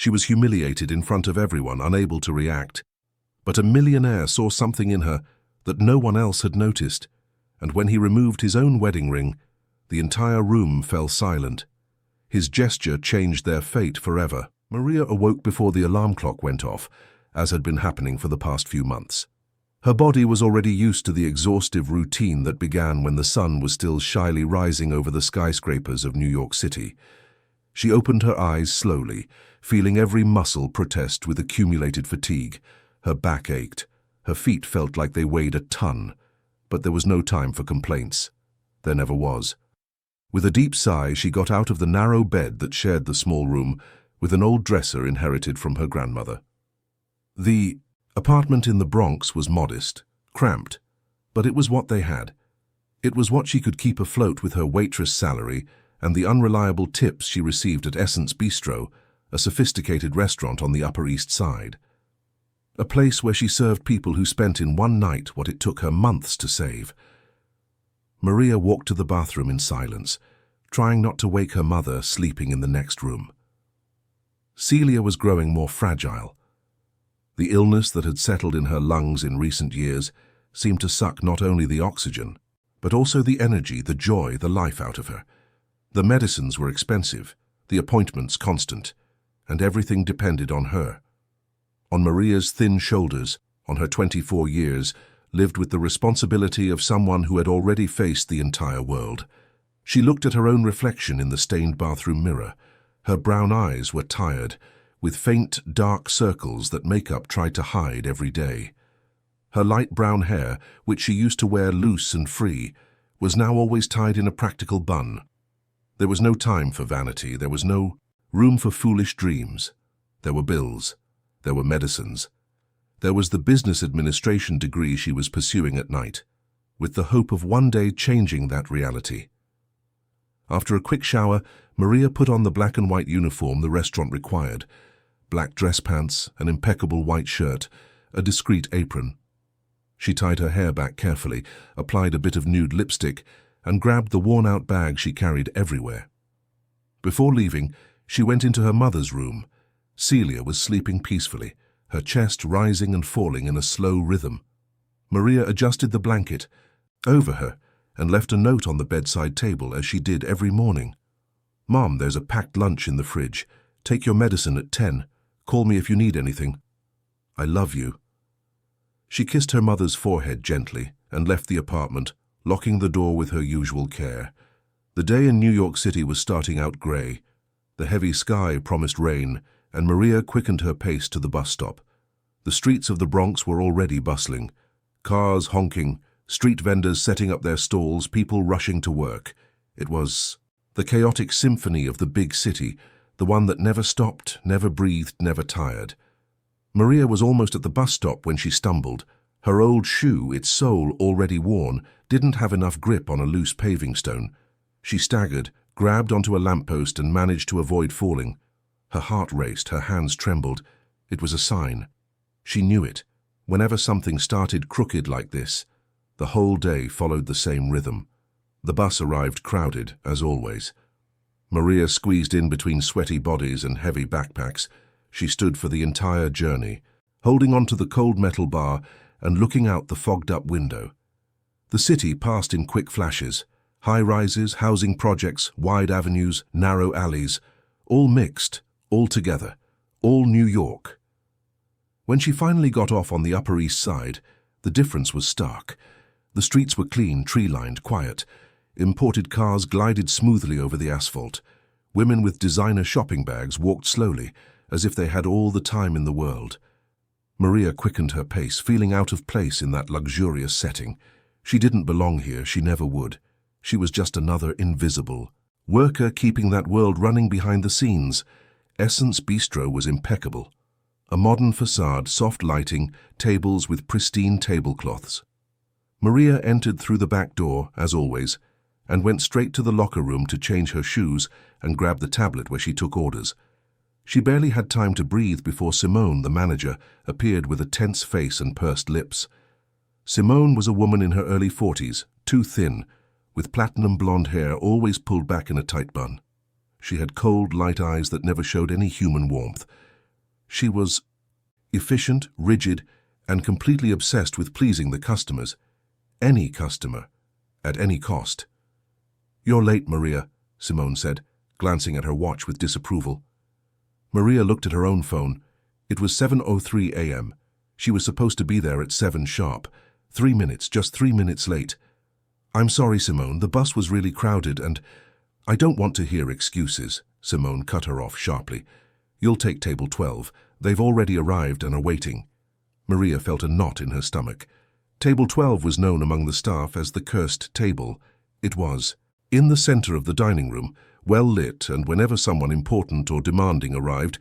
She was humiliated in front of everyone, unable to react. But a millionaire saw something in her that no one else had noticed, and when he removed his own wedding ring, the entire room fell silent. His gesture changed their fate forever. Maria awoke before the alarm clock went off, as had been happening for the past few months. Her body was already used to the exhaustive routine that began when the sun was still shyly rising over the skyscrapers of New York City. She opened her eyes slowly, feeling every muscle protest with accumulated fatigue. Her back ached. Her feet felt like they weighed a ton. But there was no time for complaints. There never was. With a deep sigh, she got out of the narrow bed that shared the small room with an old dresser inherited from her grandmother. The apartment in the Bronx was modest, cramped, but it was what they had. It was what she could keep afloat with her waitress salary and the unreliable tips she received at Essence Bistro, a sophisticated restaurant on the Upper East Side. A place where she served people who spent in one night what it took her months to save. Maria walked to the bathroom in silence, trying not to wake her mother sleeping in the next room. Celia was growing more fragile. The illness that had settled in her lungs in recent years seemed to suck not only the oxygen, but also the energy, the joy, the life out of her. The medicines were expensive, the appointments constant, and everything depended on her. On Maria's thin shoulders, on her 24 years, lived with the responsibility of someone who had already faced the entire world. She looked at her own reflection in the stained bathroom mirror. Her brown eyes were tired, with faint, dark circles that makeup tried to hide every day. Her light brown hair, which she used to wear loose and free, was now always tied in a practical bun. There was no time for vanity. There was no room for foolish dreams. There were bills. There were medicines. There was the business administration degree she was pursuing at night, with the hope of one day changing that reality. After a quick shower, Maria put on the black and white uniform the restaurant required: black dress pants, an impeccable white shirt, a discreet apron. She tied her hair back carefully, applied a bit of nude lipstick, and grabbed the worn-out bag she carried everywhere. Before leaving, she went into her mother's room. Celia was sleeping peacefully, her chest rising and falling in a slow rhythm. Maria adjusted the blanket over her and left a note on the bedside table, as she did every morning. "Mom, there's a packed lunch in the fridge. Take your medicine at 10. Call me if you need anything. I love you." She kissed her mother's forehead gently and left the apartment, locking the door with her usual care. The day in New York City was starting out grey. The heavy sky promised rain, and Maria quickened her pace to the bus stop. The streets of the Bronx were already bustling. Cars honking, street vendors setting up their stalls, people rushing to work. It was the chaotic symphony of the big city, the one that never stopped, never breathed, never tired. Maria was almost at the bus stop when she stumbled. Her old shoe, its sole already worn, didn't have enough grip on a loose paving stone. She staggered, grabbed onto a lamppost, and managed to avoid falling. Her heart raced, her hands trembled. It was a sign. She knew it. Whenever something started crooked like this, the whole day followed the same rhythm. The bus arrived crowded, as always. Maria squeezed in between sweaty bodies and heavy backpacks. She stood for the entire journey, holding onto the cold metal bar and looking out the fogged-up window. The city passed in quick flashes. High-rises, housing projects, wide avenues, narrow alleys, all mixed, all together, all New York. When she finally got off on the Upper East Side, the difference was stark. The streets were clean, tree-lined, quiet. Imported cars glided smoothly over the asphalt. Women with designer shopping bags walked slowly, as if they had all the time in the world. Maria quickened her pace, feeling out of place in that luxurious setting. She didn't belong here, she never would. She was just another invisible worker keeping that world running behind the scenes. Essence Bistro was impeccable. A modern facade, soft lighting, tables with pristine tablecloths. Maria entered through the back door, as always, and went straight to the locker room to change her shoes and grab the tablet where she took orders. She barely had time to breathe before Simone, the manager, appeared with a tense face and pursed lips. Simone was a woman in her early 40s, too thin, with platinum blonde hair always pulled back in a tight bun. She had cold, light eyes that never showed any human warmth. She was efficient, rigid, and completely obsessed with pleasing the customers. Any customer, at any cost. "You're late, Maria," Simone said, glancing at her watch with disapproval. Maria looked at her own phone. It was 7:03 a.m. She was supposed to be there at 7 sharp. 3 minutes, just 3 minutes late. "I'm sorry, Simone, the bus was really crowded and—" "I don't want to hear excuses," Simone cut her off sharply. "You'll take table 12. They've already arrived and are waiting." Maria felt a knot in her stomach. Table 12 was known among the staff as the cursed table. It was in the center of the dining room, well lit, and whenever someone important or demanding arrived,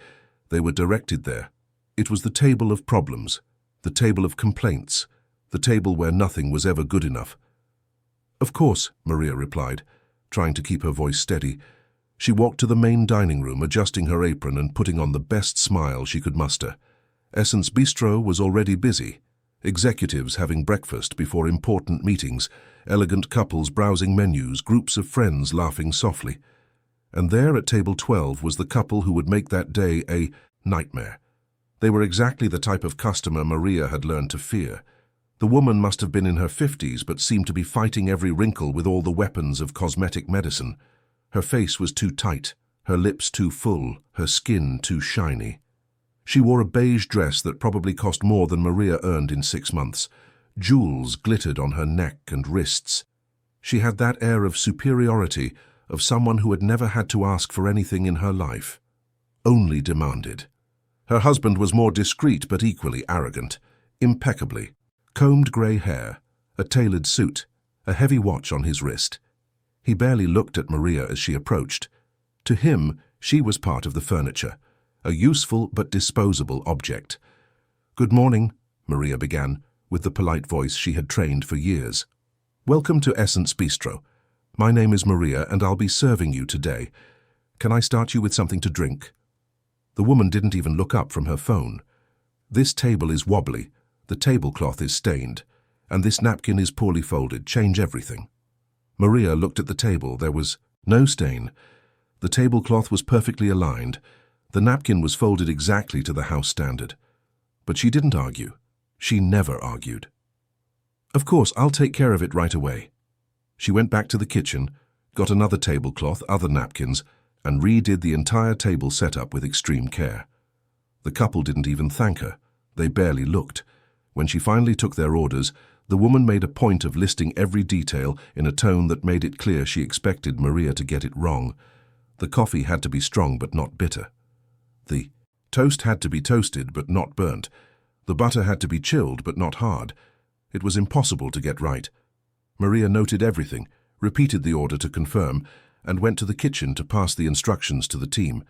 they were directed there. It was the table of problems, the table of complaints, the table where nothing was ever good enough. "Of course," Maria replied, trying to keep her voice steady. She walked to the main dining room, adjusting her apron and putting on the best smile she could muster. Essence Bistro was already busy. Executives having breakfast before important meetings, elegant couples browsing menus, groups of friends laughing softly. And there at table 12 was the couple who would make that day a nightmare. They were exactly the type of customer Maria had learned to fear. The woman must have been in her 50s but seemed to be fighting every wrinkle with all the weapons of cosmetic medicine. Her face was too tight, her lips too full, her skin too shiny. She wore a beige dress that probably cost more than Maria earned in 6 months. Jewels glittered on her neck and wrists. She had that air of superiority of someone who had never had to ask for anything in her life, only demanded. Her husband was more discreet but equally arrogant, impeccably. Combed grey hair, a tailored suit, a heavy watch on his wrist. He barely looked at Maria as she approached. To him, she was part of the furniture, a useful but disposable object. "Good morning," Maria began, with the polite voice she had trained for years. "Welcome to Essence Bistro. My name is Maria and I'll be serving you today. Can I start you with something to drink?" The woman didn't even look up from her phone. "This table is wobbly, the tablecloth is stained, and this napkin is poorly folded. Change everything." Maria looked at the table. There was no stain. The tablecloth was perfectly aligned. The napkin was folded exactly to the house standard. But she didn't argue. She never argued. "Of course, I'll take care of it right away." She went back to the kitchen, got another tablecloth, other napkins, and redid the entire table setup with extreme care. The couple didn't even thank her. They barely looked. When she finally took their orders, the woman made a point of listing every detail in a tone that made it clear she expected Maria to get it wrong. The coffee had to be strong but not bitter. The toast had to be toasted but not burnt. The butter had to be chilled but not hard. It was impossible to get right. Maria noted everything, repeated the order to confirm, and went to the kitchen to pass the instructions to the team.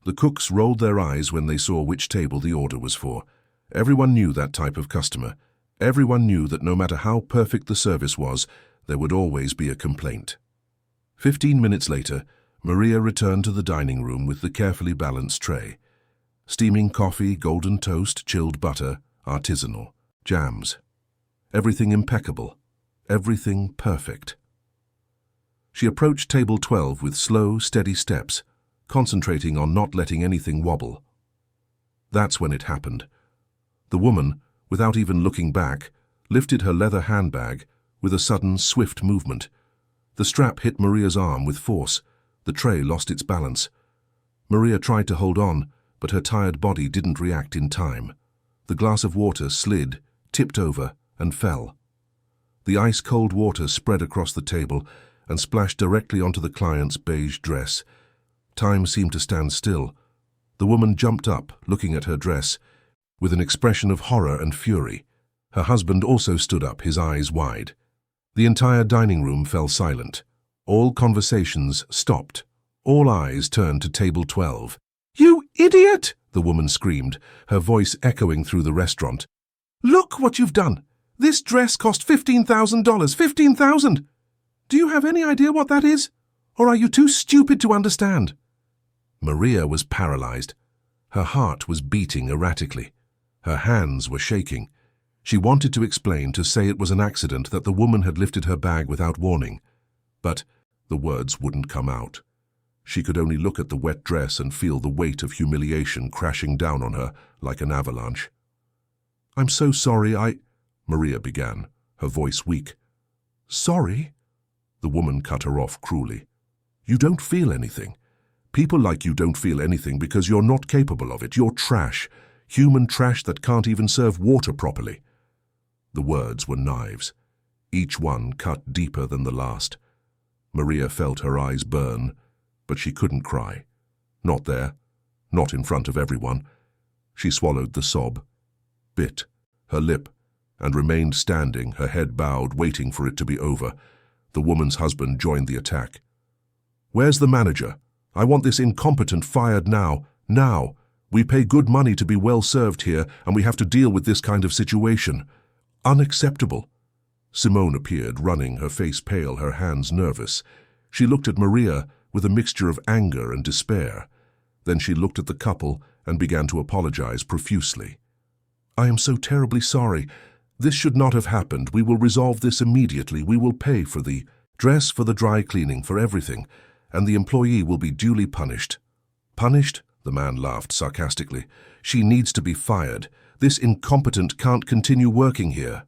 The cooks rolled their eyes when they saw which table the order was for. Everyone knew that type of customer. Everyone knew that no matter how perfect the service was, there would always be a complaint. 15 minutes later, Maria returned to the dining room with the carefully balanced tray. Steaming coffee, golden toast, chilled butter, artisanal, jams. Everything impeccable. Everything perfect. She approached table 12 with slow, steady steps, concentrating on not letting anything wobble. That's when it happened. The woman, without even looking back, lifted her leather handbag with a sudden, swift movement. The strap hit Maria's arm with force. The tray lost its balance. Maria tried to hold on, but her tired body didn't react in time. The glass of water slid, tipped over, and fell. The ice-cold water spread across the table and splashed directly onto the client's beige dress. Time seemed to stand still. The woman jumped up, looking at her dress, with an expression of horror and fury. Her husband also stood up, his eyes wide. The entire dining room fell silent. All conversations stopped. All eyes turned to table 12. "You idiot!" the woman screamed, her voice echoing through the restaurant. "Look what you've done! This dress cost $15,000. $15,000! Do you have any idea what that is? Or are you too stupid to understand?" Maria was paralyzed. Her heart was beating erratically. Her hands were shaking. She wanted to explain, to say it was an accident, that the woman had lifted her bag without warning. But the words wouldn't come out. She could only look at the wet dress and feel the weight of humiliation crashing down on her like an avalanche. "I'm so sorry, Maria began, her voice weak. "Sorry?" The woman cut her off cruelly. "You don't feel anything. People like you don't feel anything because you're not capable of it. You're trash, human trash that can't even serve water properly." The words were knives, each one cut deeper than the last. Maria felt her eyes burn, but she couldn't cry. Not there, not in front of everyone. She swallowed the sob, bit her lip, and remained standing, her head bowed, waiting for it to be over. The woman's husband joined the attack. "Where's the manager? I want this incompetent fired now. Now! We pay good money to be well served here, and we have to deal with this kind of situation. Unacceptable." Simone appeared, running, her face pale, her hands nervous. She looked at Maria with a mixture of anger and despair. Then she looked at the couple and began to apologize profusely. "I am so terribly sorry. This should not have happened. We will resolve this immediately. We will pay for the dress, for the dry cleaning, for everything, and the employee will be duly punished." "Punished?" The man laughed sarcastically. "She needs to be fired. This incompetent can't continue working here."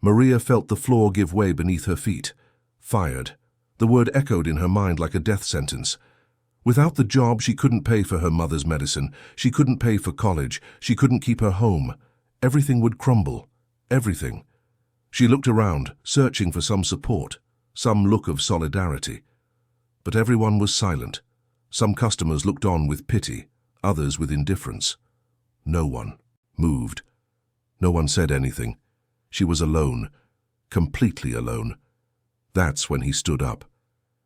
Maria felt the floor give way beneath her feet. Fired. The word echoed in her mind like a death sentence. Without the job, she couldn't pay for her mother's medicine. She couldn't pay for college. She couldn't keep her home. Everything would crumble. Everything. She looked around, searching for some support, some look of solidarity. But everyone was silent. Some customers looked on with pity, others with indifference. No one moved. No one said anything. She was alone, completely alone. That's when he stood up.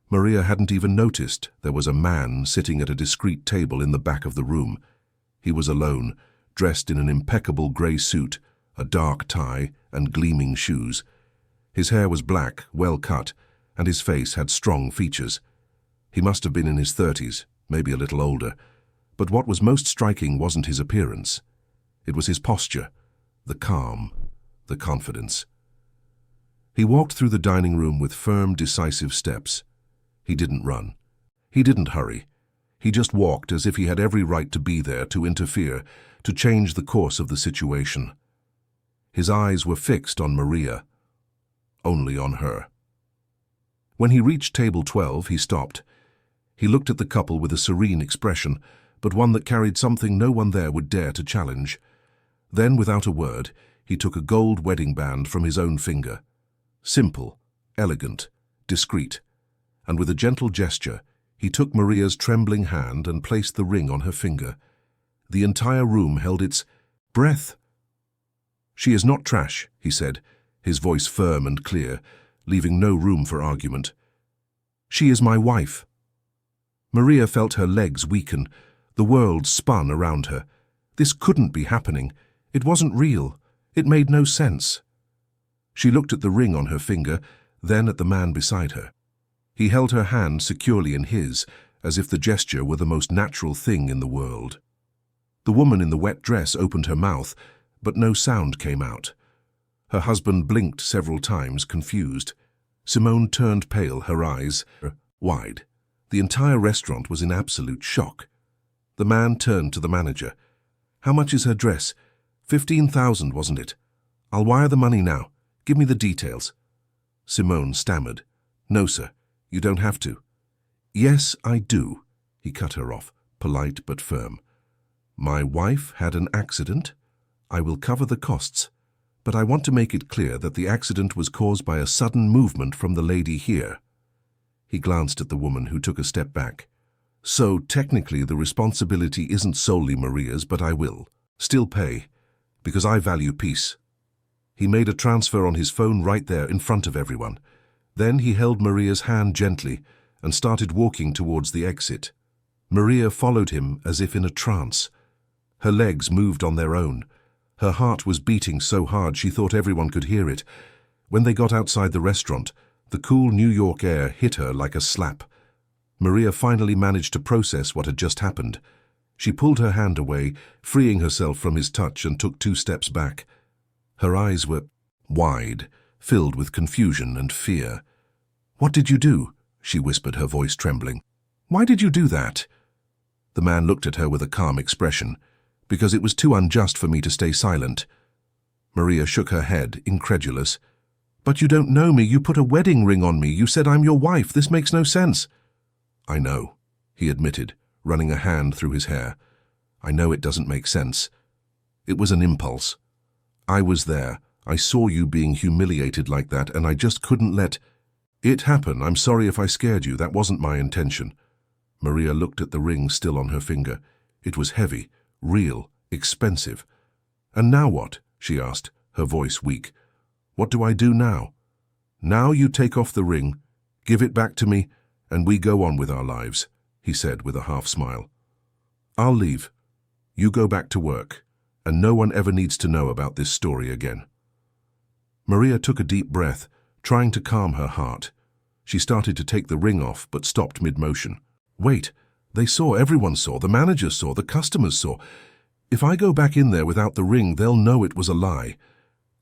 Maria hadn't even noticed there was a man sitting at a discreet table in the back of the room. He was alone, dressed in an impeccable grey suit, a dark tie, and gleaming shoes. His hair was black, well cut, and his face had strong features. He must have been in his 30s, maybe a little older. But what was most striking wasn't his appearance. It was his posture, the calm, the confidence. He walked through the dining room with firm, decisive steps. He didn't run. He didn't hurry. He just walked as if he had every right to be there, to interfere, to change the course of the situation. His eyes were fixed on Maria, only on her. When he reached table 12, he stopped. He looked at the couple with a serene expression, but one that carried something no one there would dare to challenge. Then, without a word, he took a gold wedding band from his own finger. Simple, elegant, discreet, and with a gentle gesture, he took Maria's trembling hand and placed the ring on her finger. The entire room held its breath. "She is not trash," he said, his voice firm and clear, leaving no room for argument. "She is my wife." Maria felt her legs weaken. The world spun around her. This couldn't be happening. It wasn't real. It made no sense. She looked at the ring on her finger, then at the man beside her. He held her hand securely in his, as if the gesture were the most natural thing in the world. The woman in the wet dress opened her mouth, but no sound came out. Her husband blinked several times, confused. Simone turned pale, her eyes wide. The entire restaurant was in absolute shock. The man turned to the manager. "How much is her dress?" 15,000, wasn't it? "I'll wire the money now. Give me the details." Simone stammered. "No, sir. You don't have to." "Yes, I do." He cut her off, polite but firm. "My wife had an accident. I will cover the costs. But I want to make it clear that the accident was caused by a sudden movement from the lady here." He glanced at the woman, who took a step back. "So technically the responsibility isn't solely Maria's, but I will still pay, because I value peace." He made a transfer on his phone right there in front of everyone. Then he held Maria's hand gently and started walking towards the exit. Maria followed him as if in a trance. Her legs moved on their own. Her heart was beating so hard she thought everyone could hear it. When they got outside the restaurant, the cool New York air hit her like a slap. Maria finally managed to process what had just happened. She pulled her hand away, freeing herself from his touch, and took 2 steps back. Her eyes were wide, filled with confusion and fear. "What did you do?" she whispered, her voice trembling. Why did you do that?" The man looked at her with a calm expression. "Because it was too unjust for me to stay silent." Maria shook her head, incredulous. "But you don't know me. You put a wedding ring on me. You said I'm your wife. This makes no sense." "I know," he admitted, running a hand through his hair. "I know it doesn't make sense. It was an impulse. I was there. I saw you being humiliated like that, and I just couldn't let it happen. I'm sorry if I scared you. That wasn't my intention." Maria looked at the ring still on her finger. It was heavy, real, expensive. "And now what?" she asked, her voice weak. "What do I do now?" "Now you take off the ring, give it back to me, and we go on with our lives," he said with a half smile. "I'll leave. You go back to work, and no one ever needs to know about this story again." Maria took a deep breath, trying to calm her heart. She started to take the ring off, but stopped mid-motion. "Wait, they saw, everyone saw, the manager saw, the customers saw. If I go back in there without the ring, they'll know it was a lie,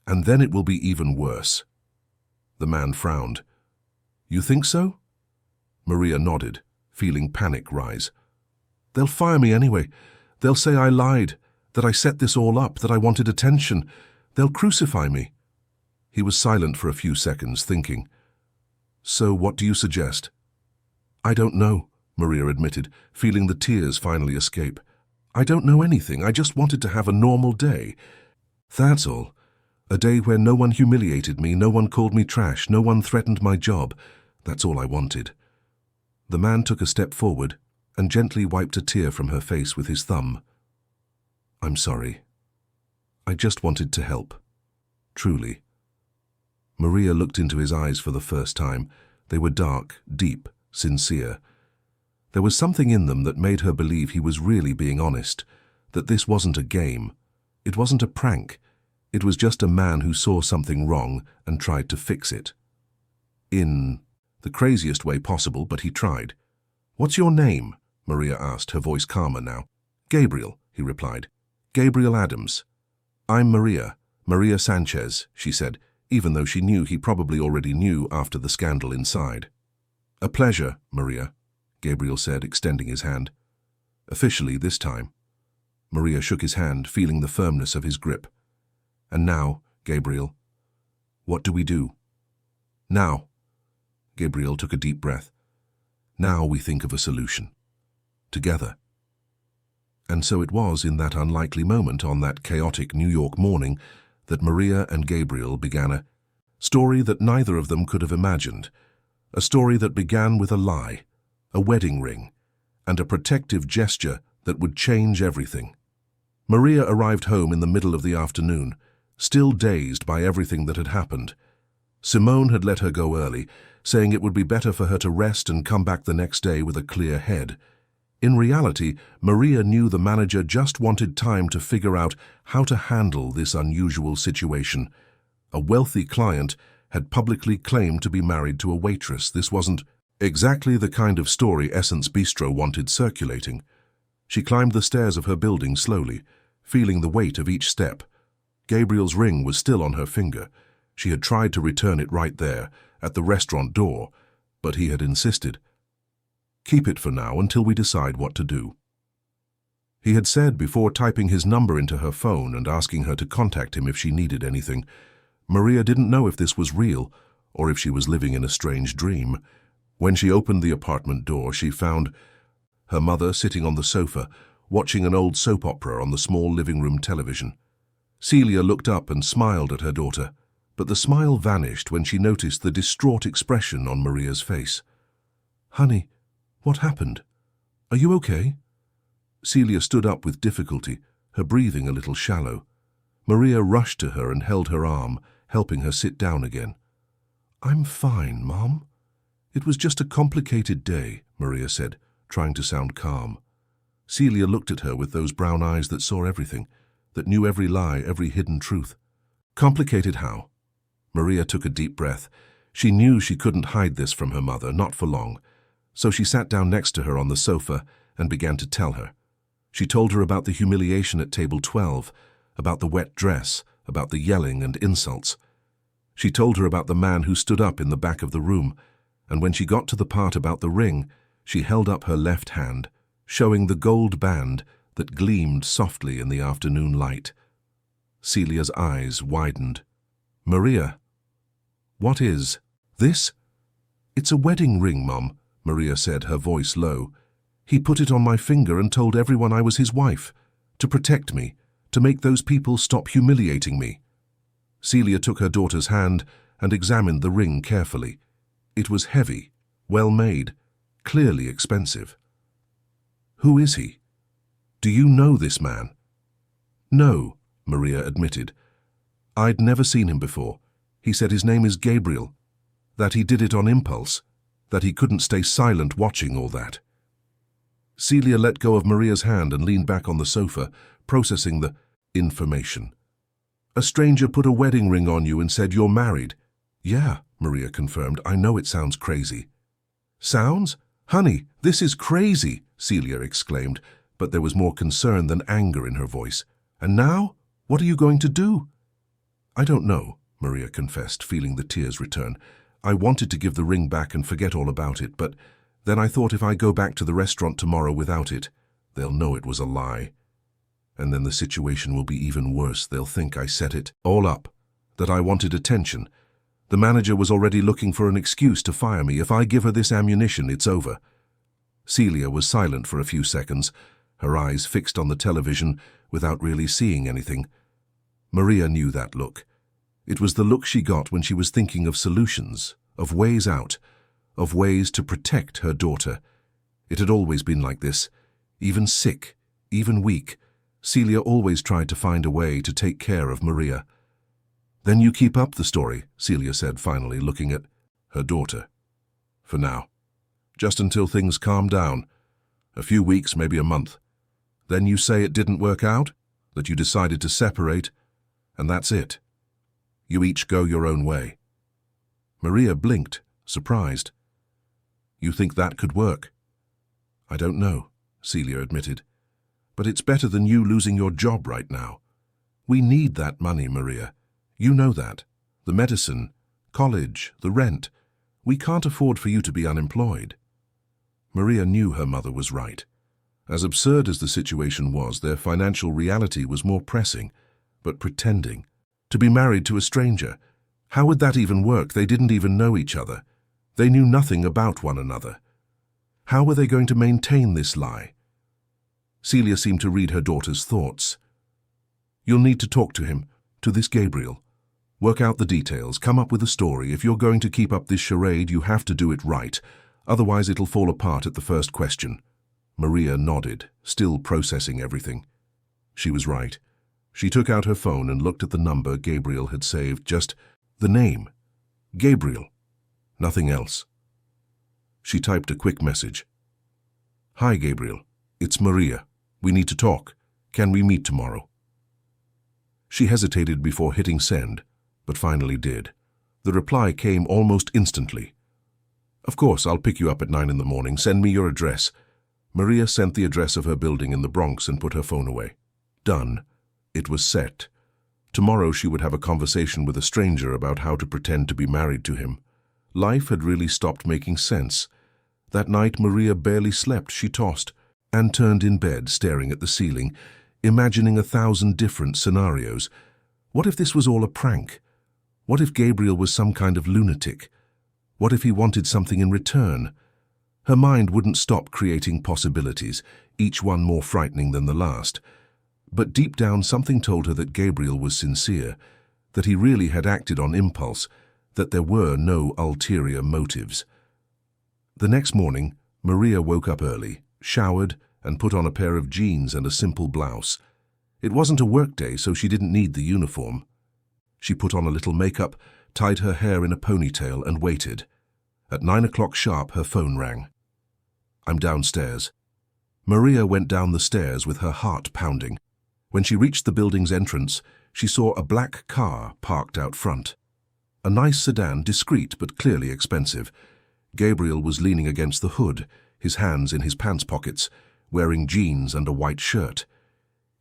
and then it will be even worse." The man frowned. "You think so?" Maria nodded, feeling panic rise. "They'll fire me anyway. They'll say I lied, that I set this all up, that I wanted attention. They'll crucify me." He was silent for a few seconds, thinking. "So what do you suggest?" "I don't know," Maria admitted, feeling the tears finally escape. "I don't know anything. I just wanted to have a normal day. That's all. A day where no one humiliated me, no one called me trash, no one threatened my job. That's all I wanted." The man took a step forward and gently wiped a tear from her face with his thumb. "I'm sorry. I just wanted to help. Truly." Maria looked into his eyes for the first time. They were dark, deep, sincere. There was something in them that made her believe he was really being honest, that this wasn't a game. It wasn't a prank. It was just a man who saw something wrong and tried to fix it. In the craziest way possible, but he tried. "What's your name?" Maria asked, her voice calmer now. "Gabriel," he replied. "Gabriel Adams." "I'm Maria, Maria Sanchez," she said, even though she knew he probably already knew after the scandal inside. "A pleasure, Maria," Gabriel said, extending his hand. Officially this time. Maria shook his hand, feeling the firmness of his grip. "And now, Gabriel, what do we do?" "Now," Gabriel took a deep breath. "Now we think of a solution. Together." And so it was in that unlikely moment on that chaotic New York morning that Maria and Gabriel began a story that neither of them could have imagined, a story that began with a lie, a wedding ring, and a protective gesture that would change everything. Maria arrived home in the middle of the afternoon, still dazed by everything that had happened. Simone had let her go early, saying it would be better for her to rest and come back the next day with a clear head. In reality, Maria knew the manager just wanted time to figure out how to handle this unusual situation. A wealthy client had publicly claimed to be married to a waitress. This wasn't exactly the kind of story Essence Bistro wanted circulating. She climbed the stairs of her building slowly, feeling the weight of each step. Gabriel's ring was still on her finger. She had tried to return it right there, at the restaurant door, but he had insisted. "Keep it for now until we decide what to do." He had said before typing his number into her phone and asking her to contact him if she needed anything. Maria didn't know if this was real or if she was living in a strange dream. When she opened the apartment door, she found her mother sitting on the sofa, watching an old soap opera on the small living room television. Celia looked up and smiled at her daughter, but the smile vanished when she noticed the distraught expression on Maria's face. "Honey, what happened? Are you okay?" Celia stood up with difficulty, her breathing a little shallow. Maria rushed to her and held her arm, helping her sit down again. "I'm fine, Mom. It was just a complicated day," Maria said, trying to sound calm. Celia looked at her with those brown eyes that saw everything, that knew every lie, every hidden truth. "Complicated how?" Maria took a deep breath. She knew she couldn't hide this from her mother, not for long. So she sat down next to her on the sofa and began to tell her. She told her about the humiliation at table 12, about the wet dress, about the yelling and insults. She told her about the man who stood up in the back of the room, and when she got to the part about the ring, She held up her left hand, showing the gold band that gleamed softly in the afternoon light. Celia's eyes widened. "Maria, what is this?" "It's a wedding ring, Mum," Maria said, her voice low. "He put it on my finger and told everyone I was his wife, to protect me, to make those people stop humiliating me." Celia took her daughter's hand and examined the ring carefully. It was heavy, well made, clearly expensive. "Who is he? Do you know this man?" "No," Maria admitted. "I'd never seen him before. He said his name is Gabriel, that he did it on impulse, that he couldn't stay silent watching all that." Celia let go of Maria's hand and leaned back on the sofa, processing the information. "A stranger put a wedding ring on you and said you're married." "Yeah," Maria confirmed. "I know it sounds crazy." "Sounds? Honey, this is crazy," Celia exclaimed, but there was more concern than anger in her voice. "And now? What are you going to do?" "I don't know," Maria confessed, feeling the tears return. "I wanted to give the ring back and forget all about it, but then I thought if I go back to the restaurant tomorrow without it, they'll know it was a lie. And then the situation will be even worse. They'll think I set it all up, that I wanted attention. The manager was already looking for an excuse to fire me. If I give her this ammunition, it's over." Celia was silent for a few seconds, her eyes fixed on the television without really seeing anything. Maria knew that look. It was the look she got when she was thinking of solutions, of ways out, of ways to protect her daughter. It had always been like this. Even sick, even weak, Celia always tried to find a way to take care of Maria. "Then you keep up the story," Celia said finally, looking at her daughter. "For now. Just until things calm down. A few weeks, maybe a month. Then you say it didn't work out, that you decided to separate, and that's it. You each go your own way." Maria blinked, surprised. "You think that could work?" "I don't know," Celia admitted. "But it's better than you losing your job right now. We need that money, Maria. You know that. The medicine, college, the rent. We can't afford for you to be unemployed." Maria knew her mother was right. As absurd as the situation was, their financial reality was more pressing, but pretending. To be married to a stranger. How would that even work? They didn't even know each other. They knew nothing about one another. How were they going to maintain this lie? Celia seemed to read her daughter's thoughts. "You'll need to talk to him, to this Gabriel. Work out the details, come up with a story. If you're going to keep up this charade, you have to do it right. Otherwise it'll fall apart at the first question." Maria nodded, still processing everything. She was right. She took out her phone and looked at the number Gabriel had saved. Just the name. Gabriel. Nothing else. She typed a quick message. "Hi, Gabriel. It's Maria. We need to talk. Can we meet tomorrow?" She hesitated before hitting send, but finally did. The reply came almost instantly. "Of course, I'll pick you up at 9 in the morning. Send me your address." Maria sent the address of her building in the Bronx and put her phone away. Done. It was set. Tomorrow she would have a conversation with a stranger about how to pretend to be married to him. Life had really stopped making sense. That night Maria barely slept. She tossed and turned in bed, staring at the ceiling, imagining 1,000 different scenarios. What if this was all a prank? What if Gabriel was some kind of lunatic? What if he wanted something in return? Her mind wouldn't stop creating possibilities, each one more frightening than the last. But deep down something told her that Gabriel was sincere, that he really had acted on impulse, that there were no ulterior motives. The next morning, Maria woke up early, showered, and put on a pair of jeans and a simple blouse. It wasn't a work day, so she didn't need the uniform. She put on a little makeup, tied her hair in a ponytail, and waited. At 9 o'clock sharp, her phone rang. "I'm downstairs." Maria went down the stairs with her heart pounding. When she reached the building's entrance, she saw a black car parked out front. A nice sedan, discreet but clearly expensive. Gabriel was leaning against the hood, his hands in his pants pockets, wearing jeans and a white shirt.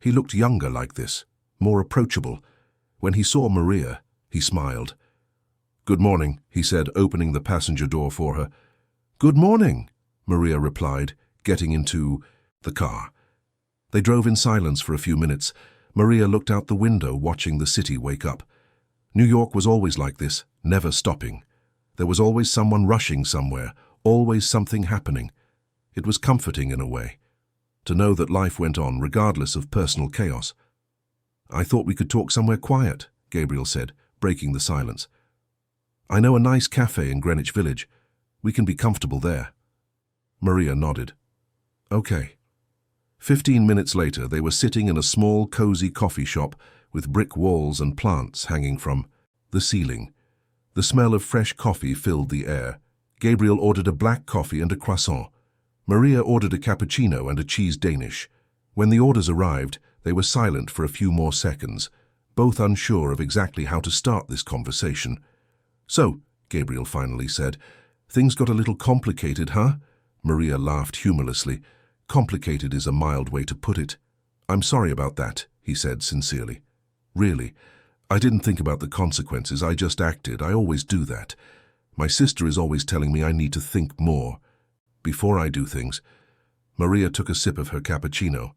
He looked younger like this, more approachable. When he saw Maria, he smiled. "Good morning," he said, opening the passenger door for her. "Good morning," Maria replied, getting into the car. They drove in silence for a few minutes. Maria looked out the window, watching the city wake up. New York was always like this, never stopping. There was always someone rushing somewhere, always something happening. It was comforting in a way, to know that life went on regardless of personal chaos. "I thought we could talk somewhere quiet," Gabriel said, breaking the silence. "I know a nice cafe in Greenwich Village. We can be comfortable there." Maria nodded. "Okay." 15 minutes later, they were sitting in a small, cozy coffee shop with brick walls and plants hanging from the ceiling. The smell of fresh coffee filled the air. Gabriel ordered a black coffee and a croissant. Maria ordered a cappuccino and a cheese Danish. When the orders arrived, they were silent for a few more seconds, both unsure of exactly how to start this conversation. "So," Gabriel finally said, "things got a little complicated, huh?" Maria laughed humorlessly. "Complicated is a mild way to put it." "I'm sorry about that," he said sincerely. "Really, I didn't think about the consequences. I just acted. I always do that. My sister is always telling me I need to think more before I do things." Maria took a sip of her cappuccino.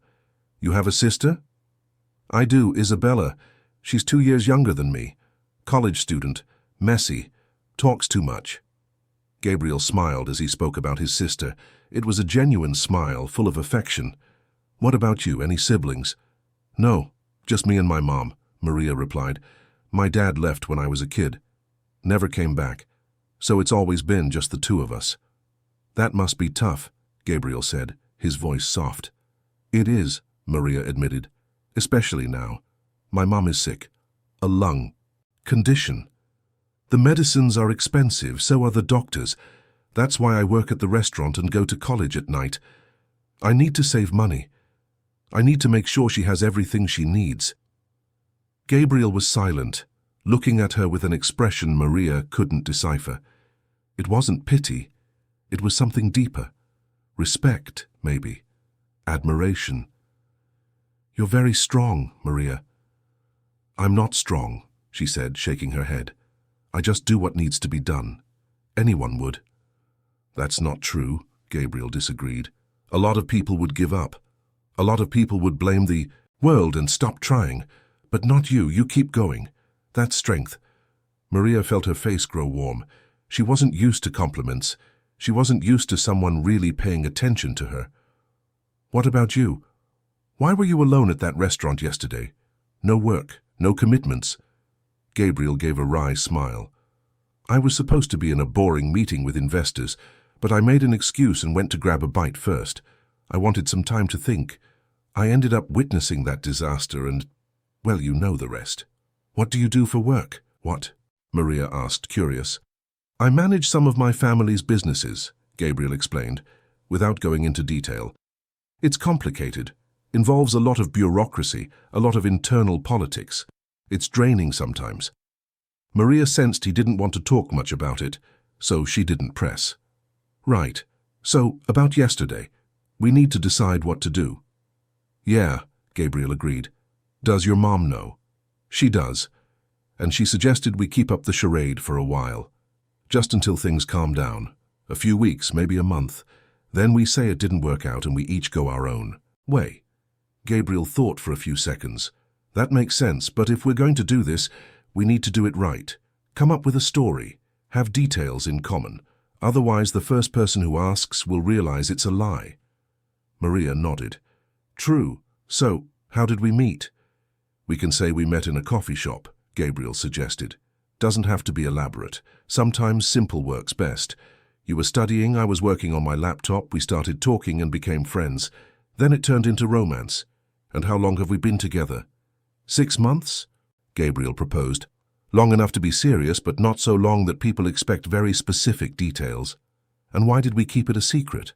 "You have a sister?" "I do, Isabella. She's 2 years younger than me. College student, messy, talks too much." Gabriel smiled as he spoke about his sister. It was a genuine smile, full of affection. "What about you? Any siblings?" "No, just me and my mom," Maria replied. "My dad left when I was a kid. Never came back. So it's always been just the two of us." "That must be tough," Gabriel said, his voice soft. "It is," Maria admitted. "Especially now. My mom is sick. A lung condition. The medicines are expensive, so are the doctors. That's why I work at the restaurant and go to college at night. I need to save money. I need to make sure she has everything she needs." Gabriel was silent, looking at her with an expression Maria couldn't decipher. It wasn't pity. It was something deeper. Respect, maybe. Admiration. "You're very strong, Maria." "I'm not strong," she said, shaking her head. "I just do what needs to be done. Anyone would." "That's not true," Gabriel disagreed. "A lot of people would give up. A lot of people would blame the world and stop trying. But not you. You keep going. That's strength." Maria felt her face grow warm. She wasn't used to compliments. She wasn't used to someone really paying attention to her. "What about you? Why were you alone at that restaurant yesterday? No work, no commitments." Gabriel gave a wry smile. "I was supposed to be in a boring meeting with investors, but I made an excuse and went to grab a bite first. I wanted some time to think. I ended up witnessing that disaster and, well, you know the rest." "What do you do for work?" "What?" Maria asked, curious. "I manage some of my family's businesses," Gabriel explained, without going into detail. "It's complicated, involves a lot of bureaucracy, a lot of internal politics. It's draining sometimes." Maria sensed he didn't want to talk much about it, so she didn't press. "Right. So, about yesterday. We need to decide what to do." "Yeah," Gabriel agreed. "Does your mom know?" "She does. And she suggested we keep up the charade for a while. Just until things calm down. A few weeks, maybe a month. Then we say it didn't work out and we each go our own way." Gabriel thought for a few seconds. "That makes sense, but if we're going to do this, we need to do it right. Come up with a story. Have details in common. Otherwise, the first person who asks will realize it's a lie." Maria nodded. "True. So, how did we meet?" "We can say we met in a coffee shop," Gabriel suggested. "Doesn't have to be elaborate. Sometimes simple works best. You were studying, I was working on my laptop, we started talking and became friends. Then it turned into romance. And how long have we been together?" 6 months? Gabriel proposed. "Long enough to be serious, but not so long that people expect very specific details." "And why did we keep it a secret?"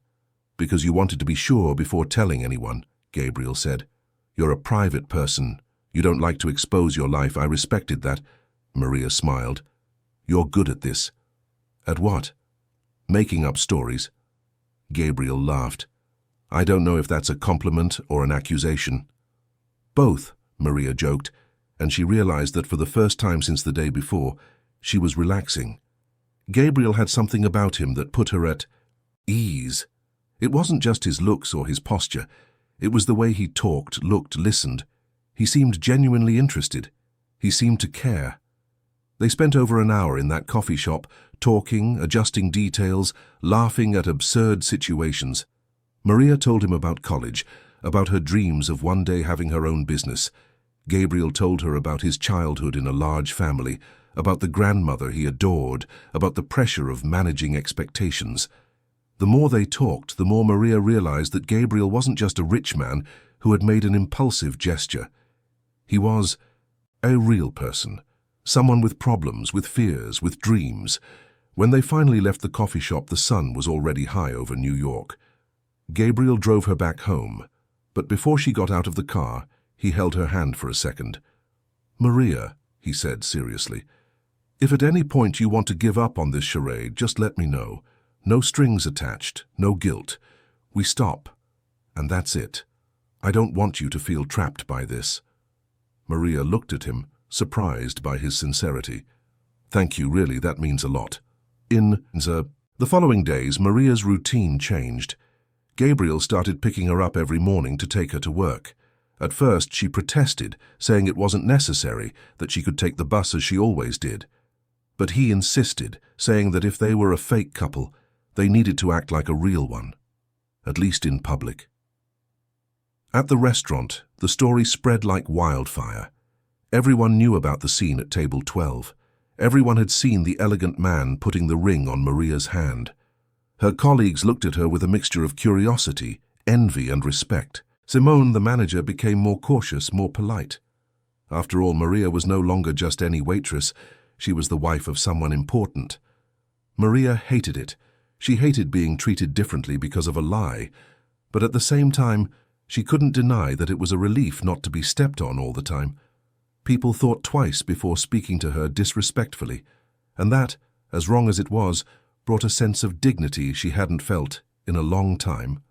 "Because you wanted to be sure before telling anyone," Gabriel said. "You're a private person. You don't like to expose your life. I respected that." Maria smiled. "You're good at this." "At what?" "Making up stories." Gabriel laughed. "I don't know if that's a compliment or an accusation." "Both," Maria joked, and she realized that for the first time since the day before, she was relaxing. Gabriel had something about him that put her at ease. It wasn't just his looks or his posture. It was the way he talked, looked, listened. He seemed genuinely interested. He seemed to care. They spent over an hour in that coffee shop, talking, adjusting details, laughing at absurd situations. Maria told him about college, about her dreams of one day having her own business. Gabriel told her about his childhood in a large family, about the grandmother he adored, about the pressure of managing expectations. The more they talked, the more Maria realized that Gabriel wasn't just a rich man who had made an impulsive gesture. He was a real person, someone with problems, with fears, with dreams. When they finally left the coffee shop, the sun was already high over New York. Gabriel drove her back home, but before she got out of the car, he held her hand for a second. "Maria," he said seriously, "if at any point you want to give up on this charade, just let me know. No strings attached, no guilt. We stop, and that's it. I don't want you to feel trapped by this." Maria looked at him, surprised by his sincerity. "Thank you, really, that means a lot." The following days, Maria's routine changed. Gabriel started picking her up every morning to take her to work. At first, she protested, saying it wasn't necessary, that she could take the bus as she always did. But he insisted, saying that if they were a fake couple, they needed to act like a real one, at least in public. At the restaurant, the story spread like wildfire. Everyone knew about the scene at table 12. Everyone had seen the elegant man putting the ring on Maria's hand. Her colleagues looked at her with a mixture of curiosity, envy, and respect. Simone, the manager, became more cautious, more polite. After all, Maria was no longer just any waitress. She was the wife of someone important. Maria hated it. She hated being treated differently because of a lie. But at the same time, she couldn't deny that it was a relief not to be stepped on all the time. People thought twice before speaking to her disrespectfully, and that, as wrong as it was, brought a sense of dignity she hadn't felt in a long time.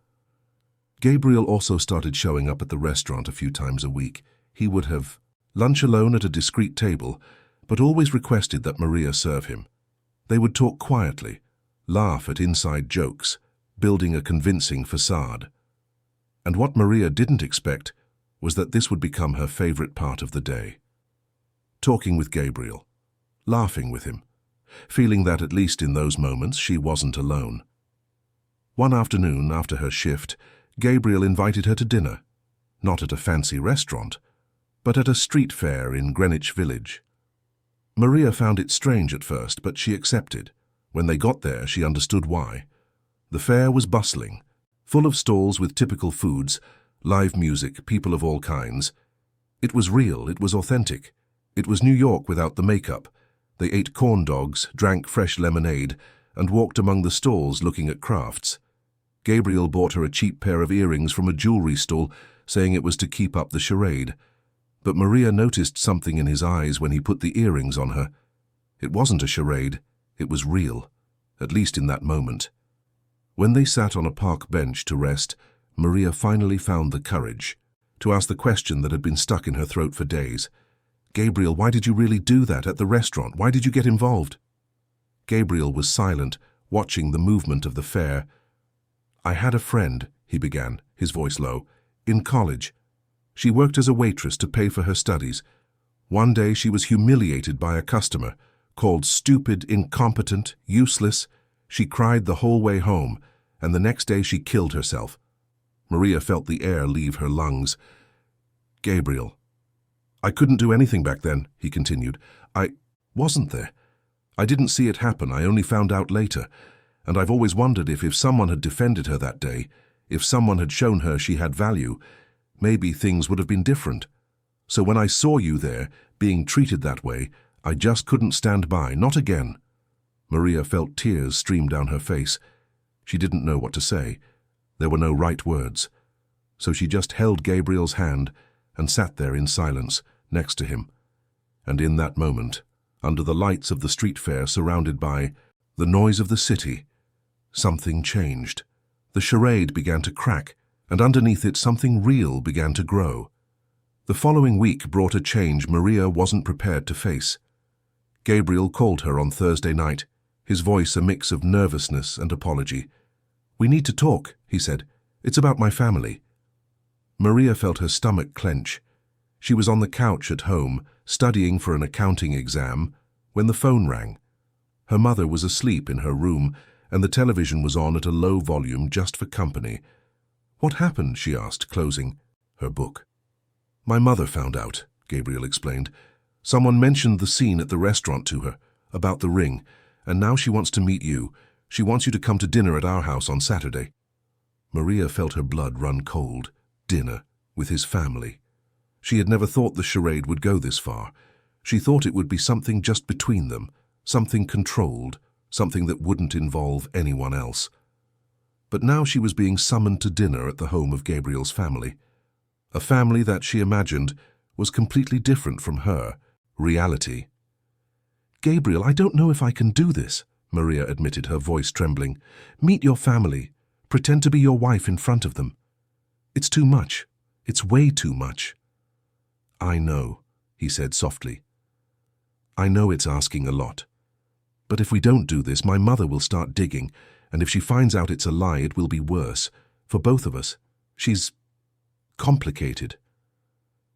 Gabriel also started showing up at the restaurant a few times a week. He would have lunch alone at a discreet table, but always requested that Maria serve him. They would talk quietly, laugh at inside jokes, building a convincing facade. And what Maria didn't expect was that this would become her favorite part of the day. Talking with Gabriel, laughing with him, feeling that at least in those moments she wasn't alone. One afternoon after her shift, Gabriel invited her to dinner, not at a fancy restaurant, but at a street fair in Greenwich Village. Maria found it strange at first, but she accepted. When they got there, she understood why. The fair was bustling, full of stalls with typical foods, live music, people of all kinds. It was real, it was authentic. It was New York without the makeup. They ate corn dogs, drank fresh lemonade, and walked among the stalls looking at crafts. Gabriel bought her a cheap pair of earrings from a jewelry stall, saying it was to keep up the charade. But Maria noticed something in his eyes when he put the earrings on her. It wasn't a charade, it was real, at least in that moment. When they sat on a park bench to rest, Maria finally found the courage to ask the question that had been stuck in her throat for days. "Gabriel, why did you really do that at the restaurant? Why did you get involved?" Gabriel was silent, watching the movement of the fair. "I had a friend," he began, his voice low, "in college. She worked as a waitress to pay for her studies. One day she was humiliated by a customer, called stupid, incompetent, useless. She cried the whole way home, and the next day she killed herself." Maria felt the air leave her lungs. "Gabriel, I couldn't do anything back then," he continued. "I wasn't there. I didn't see it happen, I only found out later. And I've always wondered if someone had defended her that day, if someone had shown her she had value, maybe things would have been different. So when I saw you there, being treated that way, I just couldn't stand by, not again." Maria felt tears stream down her face. She didn't know what to say. There were no right words. So she just held Gabriel's hand and sat there in silence, next to him. And in that moment, under the lights of the street fair surrounded by the noise of the city, something changed. The charade began to crack, and underneath it something real began to grow. The following week brought a change Maria wasn't prepared to face. Gabriel called her on Thursday night, his voice a mix of nervousness and apology. "We need to talk," he said. "It's about my family." Maria felt her stomach clench. She was on the couch at home, studying for an accounting exam, when the phone rang. Her mother was asleep in her room, and the television was on at a low volume just for company. "What happened?" she asked, closing her book. "My mother found out," Gabriel explained. "Someone mentioned the scene at the restaurant to her, about the ring, and now she wants to meet you. She wants you to come to dinner at our house on Saturday." Maria felt her blood run cold. Dinner with his family. She had never thought the charade would go this far. She thought it would be something just between them, something controlled, something that wouldn't involve anyone else. But now she was being summoned to dinner at the home of Gabriel's family. A family that she imagined was completely different from her reality. "Gabriel, I don't know if I can do this," Maria admitted, her voice trembling. "Meet your family. Pretend to be your wife in front of them. It's too much. It's way too much." "I know," he said softly. "I know it's asking a lot. But if we don't do this, my mother will start digging, and if she finds out it's a lie, it will be worse. For both of us. She's complicated."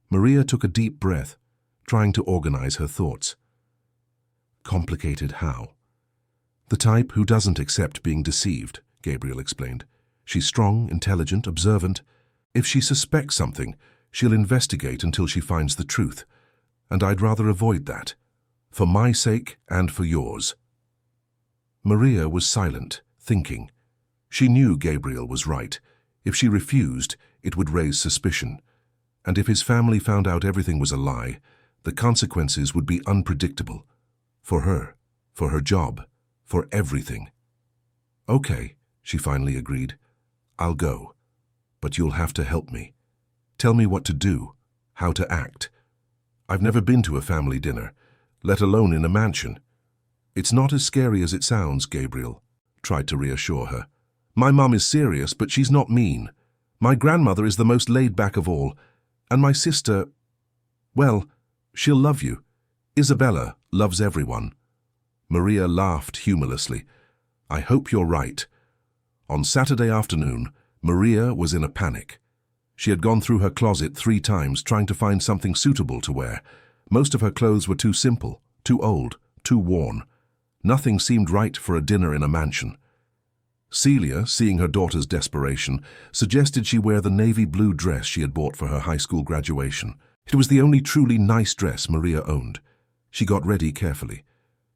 Maria took a deep breath, trying to organize her thoughts. "Complicated how?" "The type who doesn't accept being deceived," Gabriel explained. "She's strong, intelligent, observant. If she suspects something, she'll investigate until she finds the truth. And I'd rather avoid that. For my sake and for yours." Maria was silent, thinking. She knew Gabriel was right. If she refused, it would raise suspicion. And if his family found out everything was a lie, the consequences would be unpredictable. For her job, for everything. "Okay," she finally agreed. "I'll go. But you'll have to help me. Tell me what to do, how to act. I've never been to a family dinner, let alone in a mansion." "It's not as scary as it sounds," Gabriel tried to reassure her. "My mum is serious, but she's not mean. My grandmother is the most laid back of all. And my sister, well, she'll love you. Isabella loves everyone." Maria laughed humorlessly. "I hope you're right." On Saturday afternoon, Maria was in a panic. She had gone through her closet 3 times trying to find something suitable to wear. Most of her clothes were too simple, too old, too worn. Nothing seemed right for a dinner in a mansion. Celia, seeing her daughter's desperation, suggested she wear the navy blue dress she had bought for her high school graduation. It was the only truly nice dress Maria owned. She got ready carefully.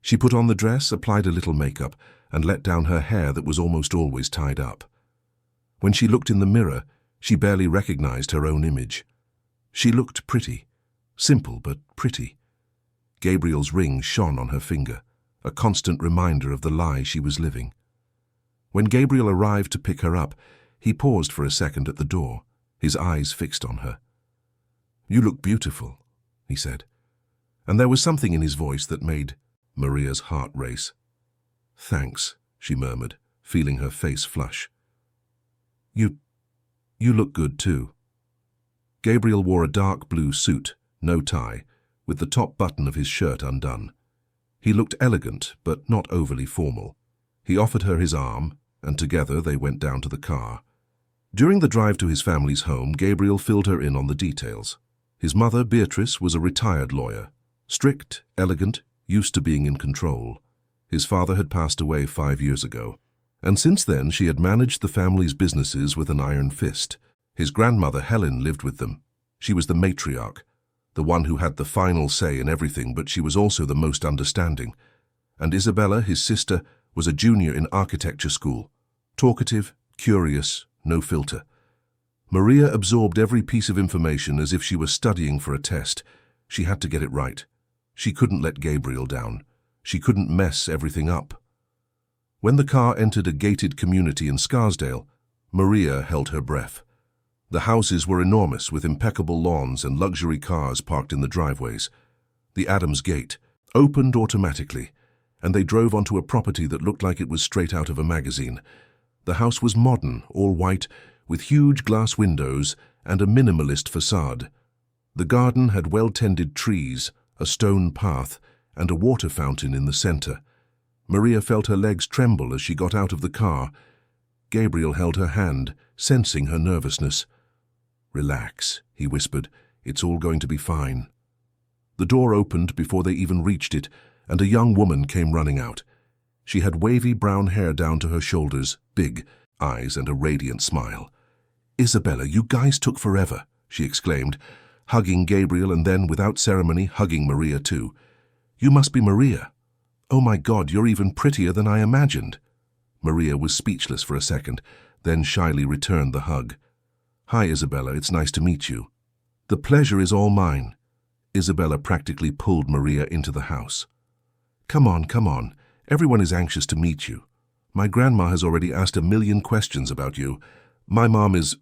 She put on the dress, applied a little makeup, and let down her hair that was almost always tied up. When she looked in the mirror, she barely recognized her own image. She looked pretty, simple but pretty. Gabriel's ring shone on her finger, a constant reminder of the lie she was living. When Gabriel arrived to pick her up, he paused for a second at the door, his eyes fixed on her. "You look beautiful," he said, and there was something in his voice that made Maria's heart race. "Thanks," she murmured, feeling her face flush. You look good too." Gabriel wore a dark blue suit, no tie, with the top button of his shirt undone. He looked elegant, but not overly formal. He offered her his arm, and together they went down to the car. During the drive to his family's home, Gabriel filled her in on the details. His mother, Beatrice, was a retired lawyer. Strict, elegant, used to being in control. His father had passed away 5 years ago, and since then she had managed the family's businesses with an iron fist. His grandmother, Helen, lived with them. She was the matriarch, the one who had the final say in everything, but she was also the most understanding. And Isabella, his sister, was a junior in architecture school. Talkative, curious, no filter. Maria absorbed every piece of information as if she were studying for a test. She had to get it right. She couldn't let Gabriel down. She couldn't mess everything up. When the car entered a gated community in Scarsdale, Maria held her breath. The houses were enormous, with impeccable lawns and luxury cars parked in the driveways. The Adams Gate opened automatically, and they drove onto a property that looked like it was straight out of a magazine. The house was modern, all white, with huge glass windows and a minimalist facade. The garden had well-tended trees, a stone path, and a water fountain in the center. Maria felt her legs tremble as she got out of the car. Gabriel held her hand, sensing her nervousness. "Relax," he whispered. "It's all going to be fine." The door opened before they even reached it, and a young woman came running out. She had wavy brown hair down to her shoulders, big eyes, and a radiant smile. "Isabella, you guys took forever," she exclaimed, hugging Gabriel and then, without ceremony, hugging Maria too. "You must be Maria. Oh my God, you're even prettier than I imagined." Maria was speechless for a second, then shyly returned the hug. "Hi, Isabella, it's nice to meet you." "The pleasure is all mine." Isabella practically pulled Maria into the house. Come on. Everyone is anxious to meet you. My grandma has already asked a million questions about you. My mom is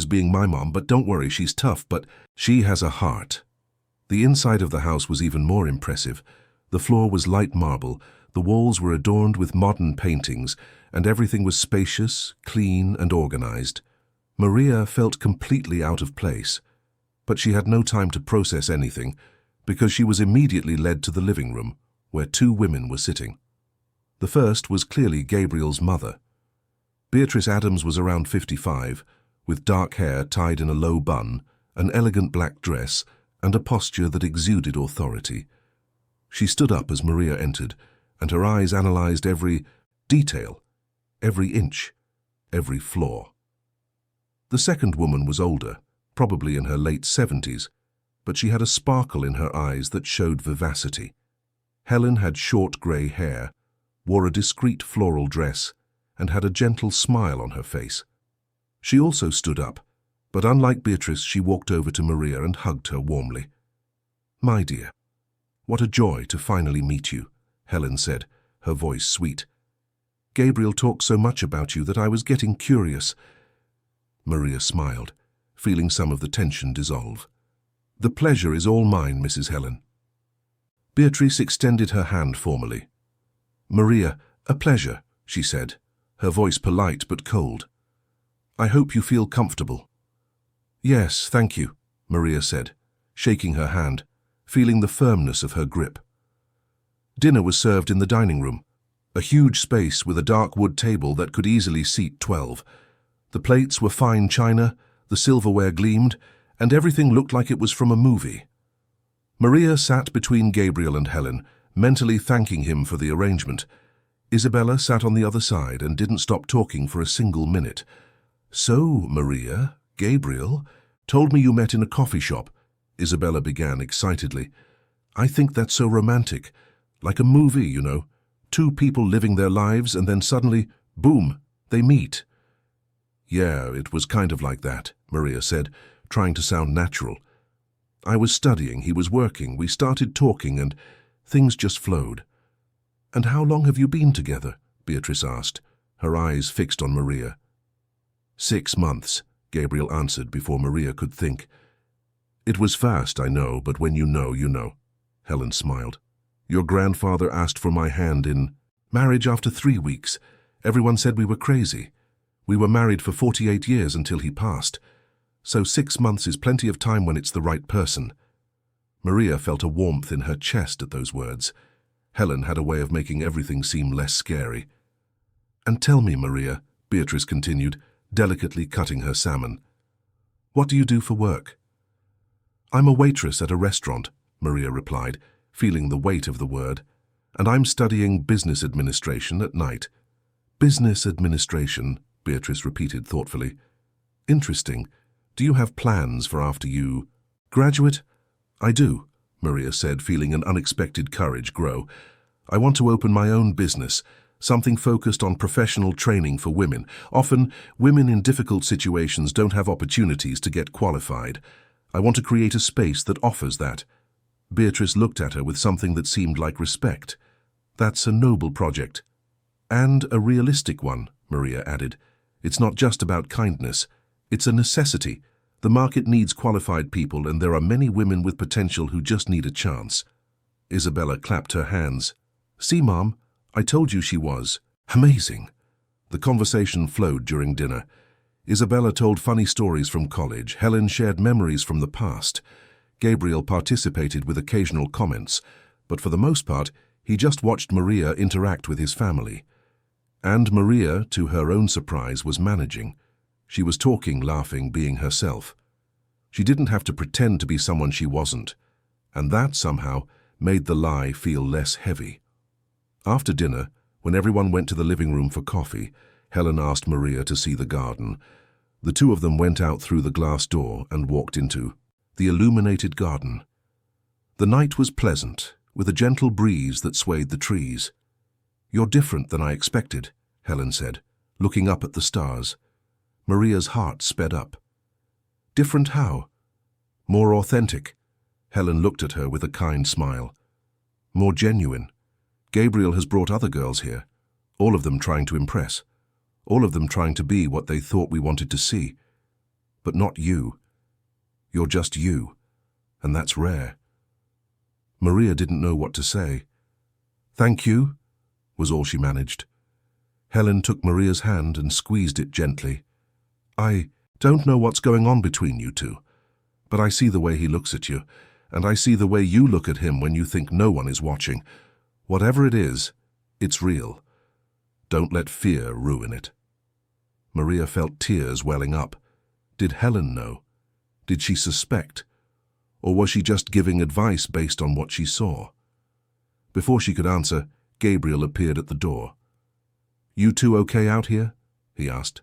being my mom, but don't worry, she's tough, but she has a heart." The inside of the house was even more impressive. The floor was light marble, the walls were adorned with modern paintings, and everything was spacious, clean, and organized. Maria felt completely out of place, but she had no time to process anything, because she was immediately led to the living room, where two women were sitting. The first was clearly Gabriel's mother. Beatrice Adams was around 55, with dark hair tied in a low bun, an elegant black dress, and a posture that exuded authority. She stood up as Maria entered, and her eyes analyzed every detail, every inch, every flaw. The second woman was older, probably in her late 70s, but she had a sparkle in her eyes that showed vivacity. Helen had short grey hair, wore a discreet floral dress, and had a gentle smile on her face. She also stood up, but unlike Beatrice, she walked over to Maria and hugged her warmly. "My dear, what a joy to finally meet you," Helen said, her voice sweet. "Gabriel talked so much about you that I was getting curious." Maria smiled, feeling some of the tension dissolve. "The pleasure is all mine, Mrs. Helen." Beatrice extended her hand formally. "Maria, a pleasure," she said, her voice polite but cold. "I hope you feel comfortable." "Yes, thank you," Maria said, shaking her hand, feeling the firmness of her grip. Dinner was served in the dining room, a huge space with a dark wood table that could easily seat 12. The plates were fine china, the silverware gleamed, and everything looked like it was from a movie. Maria sat between Gabriel and Helen, mentally thanking him for the arrangement. Isabella sat on the other side and didn't stop talking for a single minute. "So, Maria, Gabriel told me you met in a coffee shop," Isabella began excitedly. "I think that's so romantic. Like a movie, you know. Two people living their lives and then suddenly, boom, they meet." "Yeah, it was kind of like that," Maria said, trying to sound natural. "I was studying, he was working, we started talking, and things just flowed." "And how long have you been together?" Beatrice asked, her eyes fixed on Maria. 6 months, Gabriel answered before Maria could think. "It was fast, I know, but when you know, you know." Helen smiled. "Your grandfather asked for my hand in marriage after 3 weeks. Everyone said we were crazy. We were married for 48 years until he passed. So 6 months is plenty of time when it's the right person." Maria felt a warmth in her chest at those words. Helen had a way of making everything seem less scary. "And tell me, Maria," Beatrice continued, delicately cutting her salmon, "what do you do for work?" "I'm a waitress at a restaurant," Maria replied, feeling the weight of the word, "and I'm studying business administration at night." "Business administration," Beatrice repeated thoughtfully. "Interesting. Do you have plans for after you graduate?" "I do," Maria said, feeling an unexpected courage grow. "I want to open my own business, something focused on professional training for women. Often, women in difficult situations don't have opportunities to get qualified. I want to create a space that offers that." Beatrice looked at her with something that seemed like respect. "That's a noble project." "And a realistic one," Maria added. "It's not just about kindness. It's a necessity. The market needs qualified people, and there are many women with potential who just need a chance." Isabella clapped her hands. "See, Mom, I told you she was amazing." The conversation flowed during dinner. Isabella told funny stories from college. Helen shared memories from the past. Gabriel participated with occasional comments, but for the most part, he just watched Maria interact with his family. And Maria, to her own surprise, was managing. She was talking, laughing, being herself. She didn't have to pretend to be someone she wasn't, and that, somehow, made the lie feel less heavy. After dinner, when everyone went to the living room for coffee, Helen asked Maria to see the garden. The two of them went out through the glass door and walked into the illuminated garden. The night was pleasant, with a gentle breeze that swayed the trees. "You're different than I expected," Helen said, looking up at the stars. Maria's heart sped up. "Different how?" "More authentic." Helen looked at her with a kind smile. "More genuine. Gabriel has brought other girls here, all of them trying to impress, all of them trying to be what they thought we wanted to see. But not you. You're just you, and that's rare." Maria didn't know what to say. "Thank you," was all she managed. Helen took Maria's hand and squeezed it gently. "I don't know what's going on between you two, but I see the way he looks at you, and I see the way you look at him when you think no one is watching. Whatever it is, it's real. Don't let fear ruin it." Maria felt tears welling up. Did Helen know? Did she suspect? Or was she just giving advice based on what she saw? Before she could answer, Gabriel appeared at the door. "You two okay out here?" he asked.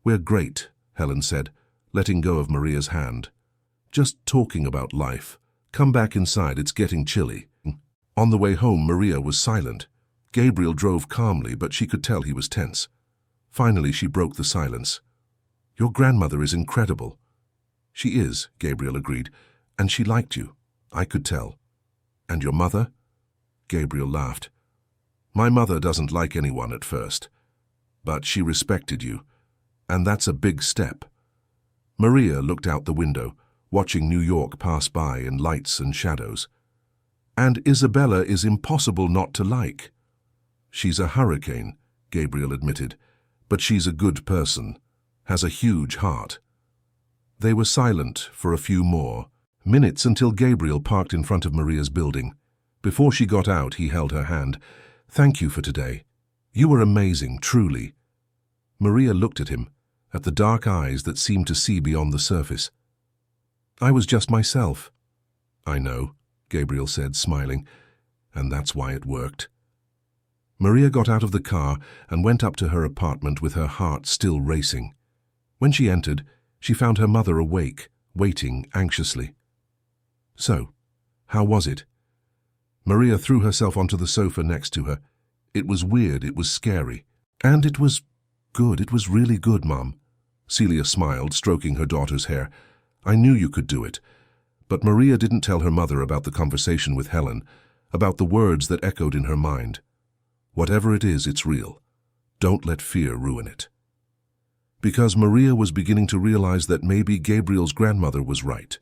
"We're great," Helen said, letting go of Maria's hand. "Just talking about life. Come back inside, it's getting chilly." On the way home, Maria was silent. Gabriel drove calmly, but she could tell he was tense. Finally, she broke the silence. "Your grandmother is incredible." "She is," Gabriel agreed, "and she liked you. I could tell." "And your mother?" Gabriel laughed. "My mother doesn't like anyone at first, but she respected you, and that's a big step." Maria looked out the window, watching New York pass by in lights and shadows. "And Isabella is impossible not to like." "She's a hurricane," Gabriel admitted, "but she's a good person, has a huge heart." They were silent for a few more minutes until Gabriel parked in front of Maria's building. Before she got out, he held her hand. "Thank you for today. You were amazing, truly." Maria looked at him, at the dark eyes that seemed to see beyond the surface. "I was just myself." "I know," Gabriel said, smiling, "and that's why it worked." Maria got out of the car and went up to her apartment with her heart still racing. When she entered, she found her mother awake, waiting anxiously. "So, how was it?" Maria threw herself onto the sofa next to her. "It was weird, it was scary. And it was good, it was really good, Mom." Celia smiled, stroking her daughter's hair. "I knew you could do it." But Maria didn't tell her mother about the conversation with Helen, about the words that echoed in her mind. "Whatever it is, it's real. Don't let fear ruin it." Because Maria was beginning to realize that maybe Gabriel's grandmother was right.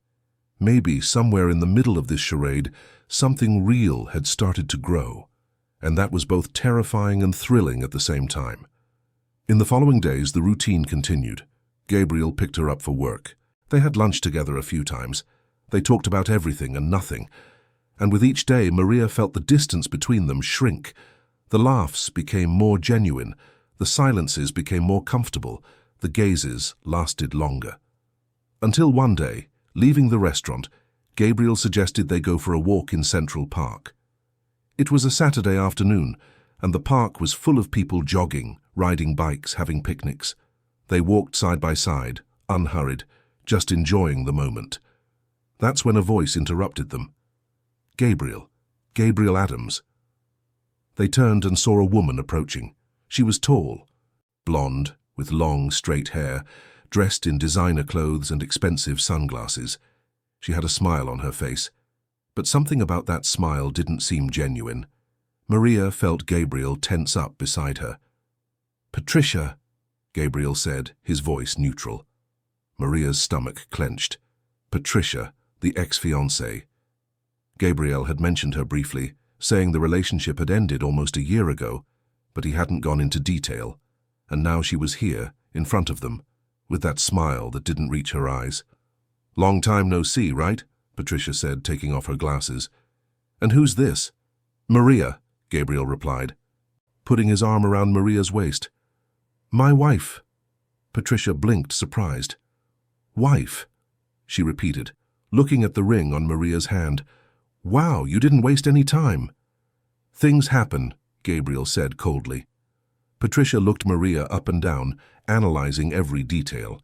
Maybe, somewhere in the middle of this charade, something real had started to grow, and that was both terrifying and thrilling at the same time. In the following days, the routine continued. Gabriel picked her up for work. They had lunch together a few times. They talked about everything and nothing, and with each day, Maria felt the distance between them shrink. The laughs became more genuine, the silences became more comfortable, the gazes lasted longer. Until one day, leaving the restaurant, Gabriel suggested they go for a walk in Central Park. It was a Saturday afternoon, and the park was full of people jogging, riding bikes, having picnics. They walked side by side, unhurried, just enjoying the moment. That's when a voice interrupted them. "Gabriel. Gabriel Adams." They turned and saw a woman approaching. She was tall, blonde, with long, straight hair, dressed in designer clothes and expensive sunglasses. She had a smile on her face, but something about that smile didn't seem genuine. Maria felt Gabriel tense up beside her. "Patricia," Gabriel said, his voice neutral. Maria's stomach clenched. Patricia, the ex-fiancée. Gabriel had mentioned her briefly, saying the relationship had ended almost a year ago, but he hadn't gone into detail, and now she was here, in front of them, with that smile that didn't reach her eyes. "Long time no see, right?" Patricia said, taking off her glasses. "And who's this?" "Maria," Gabriel replied. putting his arm around Maria's waist. "My wife." Patricia blinked, surprised. "Wife," she repeated, looking at the ring on Maria's hand. "Wow, you didn't waste any time." "Things happen," Gabriel said coldly. Patricia looked Maria up and down, analyzing every detail.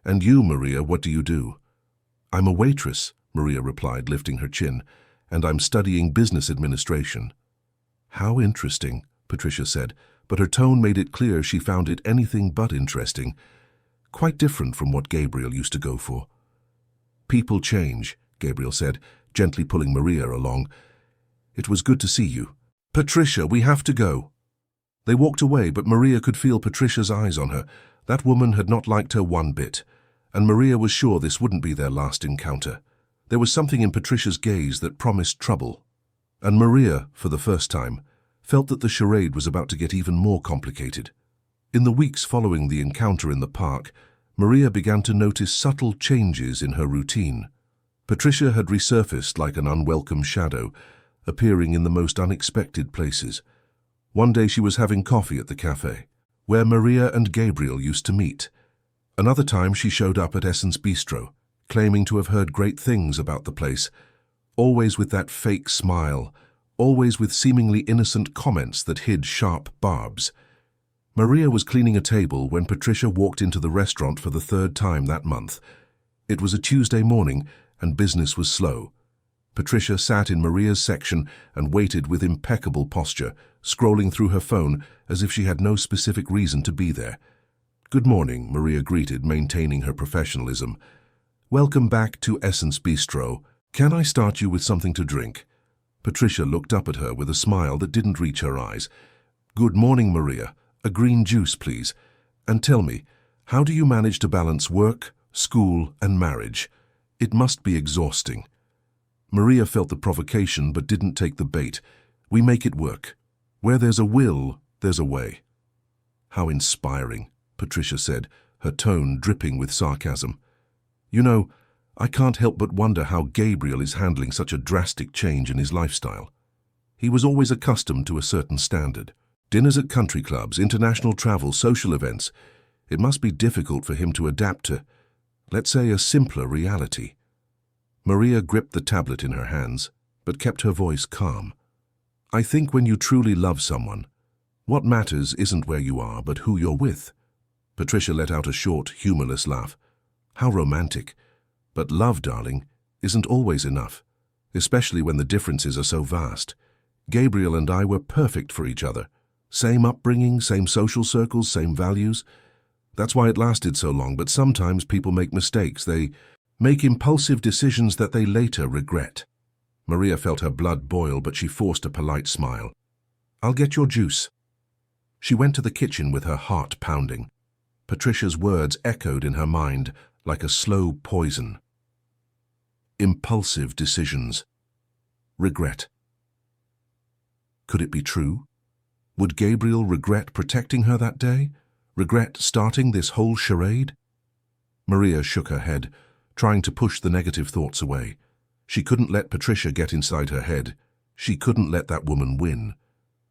"And you, Maria, what do you do?" "I'm a waitress," Maria replied, lifting her chin, "and I'm studying business administration." "How interesting," Patricia said, but her tone made it clear she found it anything but interesting. Quite different from what Gabriel used to go for. "People change," Gabriel said, gently pulling Maria along. "It was good to see you." "Patricia, we have to go." They walked away, but Maria could feel Patricia's eyes on her. That woman had not liked her one bit, and Maria was sure this wouldn't be their last encounter. There was something in Patricia's gaze that promised trouble, and Maria, for the first time, felt that the charade was about to get even more complicated. In the weeks following the encounter in the park, Maria began to notice subtle changes in her routine. Patricia had resurfaced like an unwelcome shadow, appearing in the most unexpected places. One day she was having coffee at the cafe, where Maria and Gabriel used to meet. Another time she showed up at Essence Bistro, claiming to have heard great things about the place, always with that fake smile, always with seemingly innocent comments that hid sharp barbs. Maria was cleaning a table when Patricia walked into the restaurant for the third time that month. It was a Tuesday morning, and business was slow. Patricia sat in Maria's section and waited with impeccable posture, scrolling through her phone as if she had no specific reason to be there. "Good morning," Maria greeted, maintaining her professionalism. "Welcome back to Essence Bistro. Can I start you with something to drink?" Patricia looked up at her with a smile that didn't reach her eyes. "Good morning, Maria. A green juice, please. And tell me, how do you manage to balance work, school, and marriage? It must be exhausting." Maria felt the provocation but didn't take the bait. "We make it work. Where there's a will, there's a way." "How inspiring," Patricia said, her tone dripping with sarcasm. "You know, I can't help but wonder how Gabriel is handling such a drastic change in his lifestyle. He was always accustomed to a certain standard. Dinners at country clubs, international travel, social events. It must be difficult for him to adapt to, let's say, a simpler reality." Maria gripped the tablet in her hands, but kept her voice calm. "I think when you truly love someone, what matters isn't where you are, but who you're with." Patricia let out a short, humorless laugh. "How romantic. But love, darling, isn't always enough, especially when the differences are so vast. Gabriel and I were perfect for each other. Same upbringing, same social circles, same values. That's why it lasted so long, but sometimes people make mistakes. They make impulsive decisions that they later regret." Maria felt her blood boil, but she forced a polite smile. "I'll get your juice." She went to the kitchen with her heart pounding. Patricia's words echoed in her mind like a slow poison. Impulsive decisions. Regret. Could it be true? Would Gabriel regret protecting her that day? Regret starting this whole charade? Maria shook her head, trying to push the negative thoughts away. She couldn't let Patricia get inside her head. She couldn't let that woman win.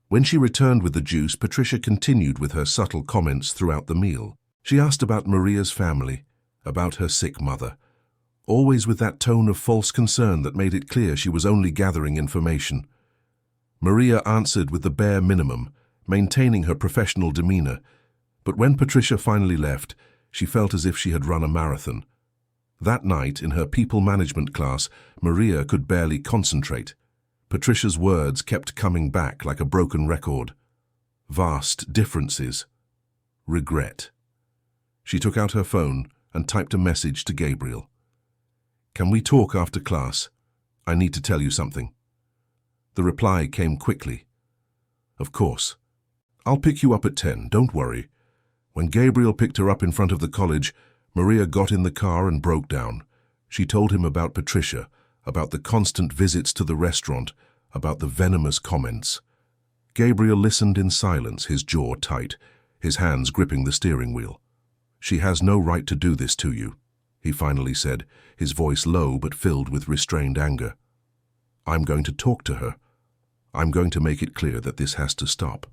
When she returned with the juice, Patricia continued with her subtle comments throughout the meal. She asked about Maria's family, about her sick mother, always with that tone of false concern that made it clear she was only gathering information. Maria answered with the bare minimum, maintaining her professional demeanor, but when Patricia finally left, she felt as if she had run a marathon. That night, in her people management class, Maria could barely concentrate. Patricia's words kept coming back like a broken record. Vast differences. Regret. She took out her phone and typed a message to Gabriel. "Can we talk after class? I need to tell you something." The reply came quickly. "Of course. I'll pick you up at 10, don't worry." When Gabriel picked her up in front of the college, Maria got in the car and broke down. She told him about Patricia, about the constant visits to the restaurant, about the venomous comments. Gabriel listened in silence, his jaw tight, his hands gripping the steering wheel. "She has no right to do this to you," he finally said, his voice low but filled with restrained anger. "I'm going to talk to her. I'm going to make it clear that this has to stop."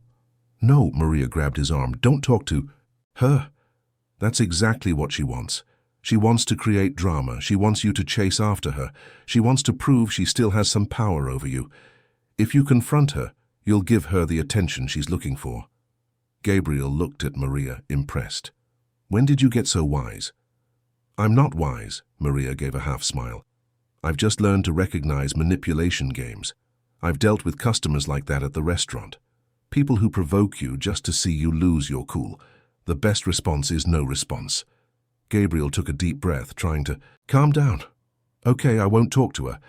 No, Maria grabbed his arm. Don't talk to her. That's exactly what she wants. She wants to create drama. She wants you to chase after her. She wants to prove she still has some power over you. If you confront her, you'll give her the attention she's looking for. Gabriel looked at Maria, impressed. When did you get so wise? I'm not wise, Maria gave a half-smile. I've just learned to recognize manipulation games. I've dealt with customers like that at the restaurant. People who provoke you just to see you lose your cool. The best response is no response. Gabriel took a deep breath, trying to calm down. Okay, I won't talk to her.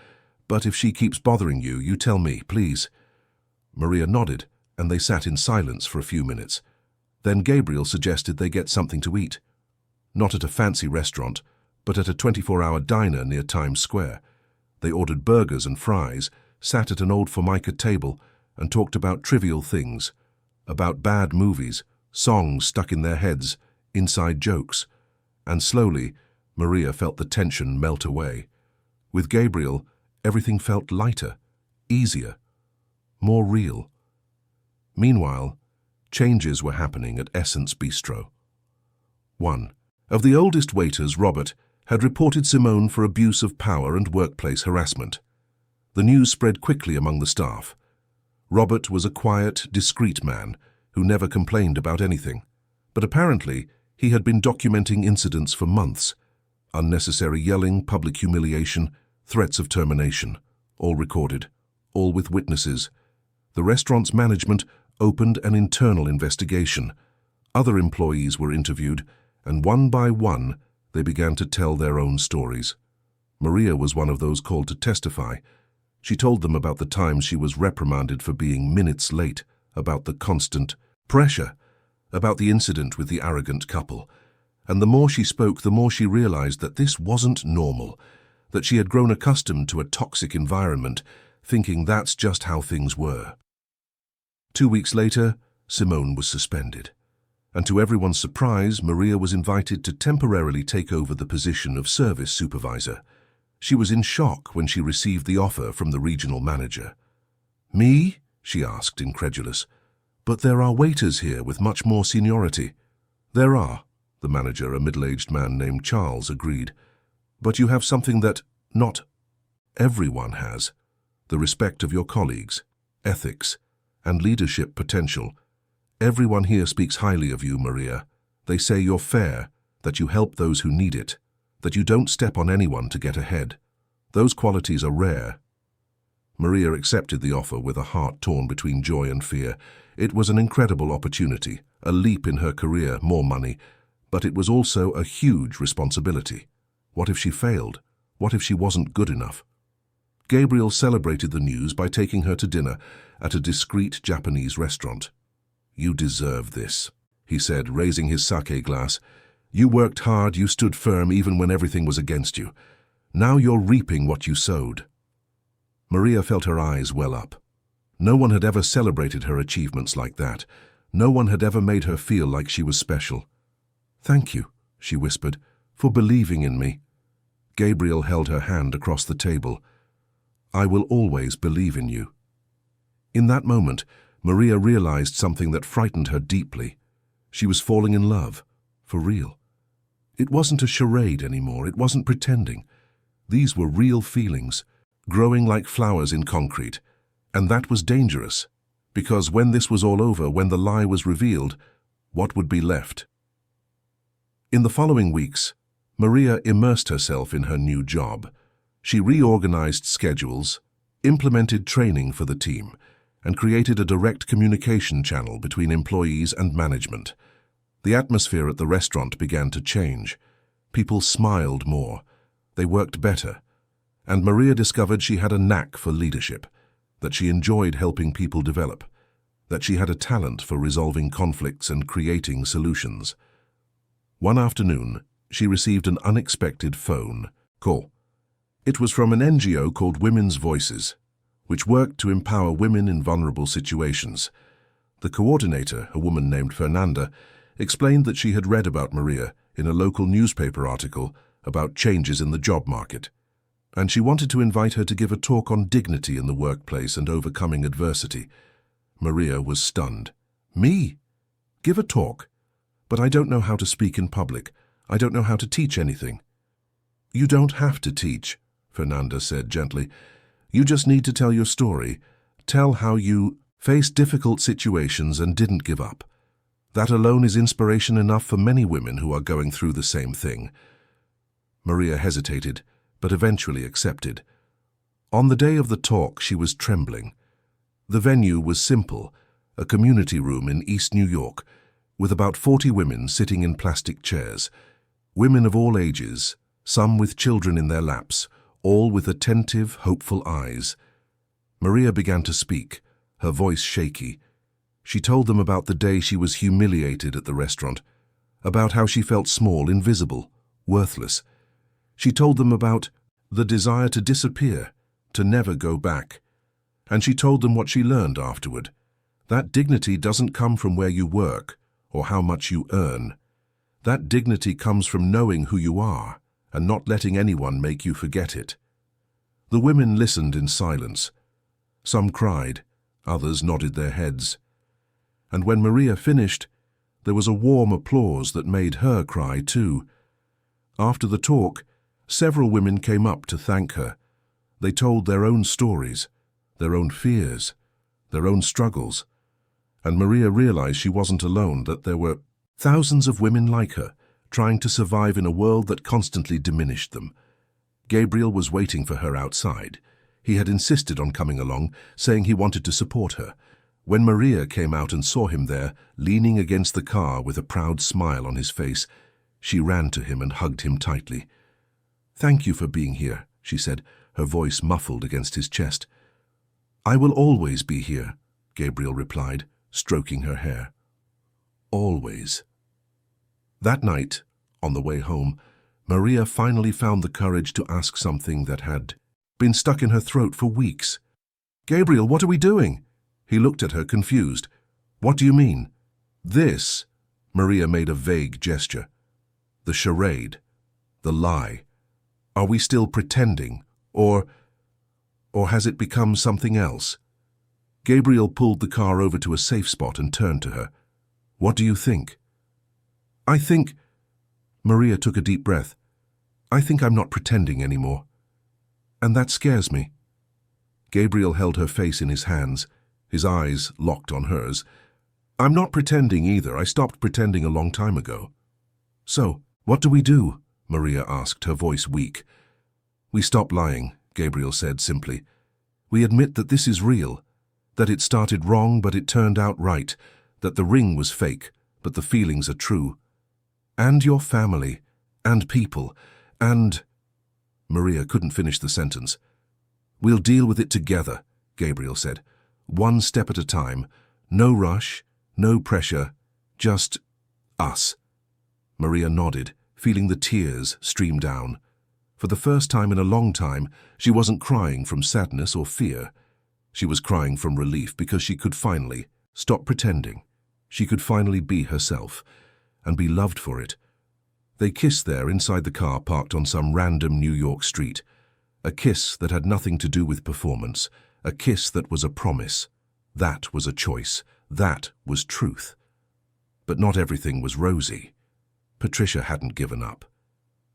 But if she keeps bothering you, you tell me, please. Maria nodded, and they sat in silence for a few minutes. Then Gabriel suggested they get something to eat. Not at a fancy restaurant, but at a 24-hour diner near Times Square. They ordered burgers and fries, sat at an old Formica table, and talked about trivial things, about bad movies, songs stuck in their heads, inside jokes. And slowly, Maria felt the tension melt away. With Gabriel, everything felt lighter, easier, more real. Meanwhile, changes were happening at Essence Bistro. 1. Of the oldest waiters, Robert, had reported Simone for abuse of power and workplace harassment. The news spread quickly among the staff. Robert was a quiet, discreet man who never complained about anything. But apparently, he had been documenting incidents for months. Unnecessary yelling, public humiliation, threats of termination, all recorded, all with witnesses. The restaurant's management opened an internal investigation. Other employees were interviewed, and one by one, they began to tell their own stories. Maria was one of those called to testify. She told them about the times she was reprimanded for being minutes late, about the constant pressure, about the incident with the arrogant couple. And the more she spoke, the more she realized that this wasn't normal, that she had grown accustomed to a toxic environment, thinking that's just how things were. 2 weeks later, Simone was suspended. And to everyone's surprise, Maria was invited to temporarily take over the position of service supervisor. She was in shock when she received the offer from the regional manager. Me? She asked, incredulous. But there are waiters here with much more seniority. There are, the manager, a middle-aged man named Charles, agreed. But you have something that not everyone has. The respect of your colleagues, ethics, and leadership potential. Everyone here speaks highly of you, Maria. They say you're fair, that you help those who need it, that you don't step on anyone to get ahead. Those qualities are rare. Maria accepted the offer with a heart torn between joy and fear. It was an incredible opportunity, a leap in her career, more money, but it was also a huge responsibility. What if she failed? What if she wasn't good enough? Gabriel celebrated the news by taking her to dinner at a discreet Japanese restaurant. You deserve this, he said, raising his sake glass. You worked hard, you stood firm even when everything was against you. Now you're reaping what you sowed. Maria felt her eyes well up. No one had ever celebrated her achievements like that. No one had ever made her feel like she was special. Thank you, she whispered, for believing in me. Gabriel held her hand across the table. I will always believe in you. In that moment, Maria realized something that frightened her deeply. She was falling in love, for real. It wasn't a charade anymore, it wasn't pretending. These were real feelings, growing like flowers in concrete. And that was dangerous, because when this was all over, when the lie was revealed, what would be left? In the following weeks, Maria immersed herself in her new job. She reorganized schedules, implemented training for the team, and created a direct communication channel between employees and management. The atmosphere at the restaurant began to change. People smiled more. They worked better. And Maria discovered she had a knack for leadership, that she enjoyed helping people develop, that she had a talent for resolving conflicts and creating solutions. One afternoon, she received an unexpected phone call. It was from an NGO called Women's Voices, which worked to empower women in vulnerable situations. The coordinator, a woman named Fernanda, explained that she had read about Maria in a local newspaper article about changes in the job market, and she wanted to invite her to give a talk on dignity in the workplace and overcoming adversity. Maria was stunned. Me? Give a talk. But I don't know how to speak in public. I don't know how to teach anything. You don't have to teach, Fernanda said gently. You just need to tell your story. Tell how you faced difficult situations and didn't give up. That alone is inspiration enough for many women who are going through the same thing. Maria hesitated, but eventually accepted. On the day of the talk, she was trembling. The venue was simple, a community room in East New York, with about 40 women sitting in plastic chairs. Women of all ages, some with children in their laps, all with attentive, hopeful eyes. Maria began to speak, her voice shaky. She told them about the day she was humiliated at the restaurant, about how she felt small, invisible, worthless. She told them about the desire to disappear, to never go back. And she told them what she learned afterward. That dignity doesn't come from where you work or how much you earn. That dignity comes from knowing who you are and not letting anyone make you forget it. The women listened in silence. Some cried, others nodded their heads. And when Maria finished, there was a warm applause that made her cry too. After the talk, several women came up to thank her. They told their own stories, their own fears, their own struggles. And Maria realized she wasn't alone, that there were thousands of women like her, trying to survive in a world that constantly diminished them. Gabriel was waiting for her outside. He had insisted on coming along, saying he wanted to support her. When Maria came out and saw him there, leaning against the car with a proud smile on his face, she ran to him and hugged him tightly. "Thank you for being here," she said, her voice muffled against his chest. "I will always be here," Gabriel replied, stroking her hair. Always. That night, on the way home, Maria finally found the courage to ask something that had been stuck in her throat for weeks. "Gabriel, what are we doing?" He looked at her, confused. "What do you mean?" "This," Maria made a vague gesture. "The charade. The lie. Are we still pretending? Or has it become something else?" Gabriel pulled the car over to a safe spot and turned to her. "What do you think?" "I think—" Maria took a deep breath. "I think I'm not pretending anymore. And that scares me." Gabriel held her face in his hands, his eyes locked on hers. "I'm not pretending either. I stopped pretending a long time ago." "So, what do we do?" Maria asked, her voice weak. "We stop lying," Gabriel said simply. "We admit that this is real, that it started wrong but it turned out right, that the ring was fake, but the feelings are true. And your family, and people, and—" Maria couldn't finish the sentence. "We'll deal with it together," Gabriel said. "One step at a time. No rush, no pressure, just us." Maria nodded, feeling the tears stream down. For the first time in a long time, she wasn't crying from sadness or fear. She was crying from relief because she could finally stop pretending. She could finally be herself and be loved for it. They kissed there inside the car parked on some random New York street. A kiss that had nothing to do with performance. A kiss that was a promise. That was a choice. That was truth. But not everything was rosy. Patricia hadn't given up.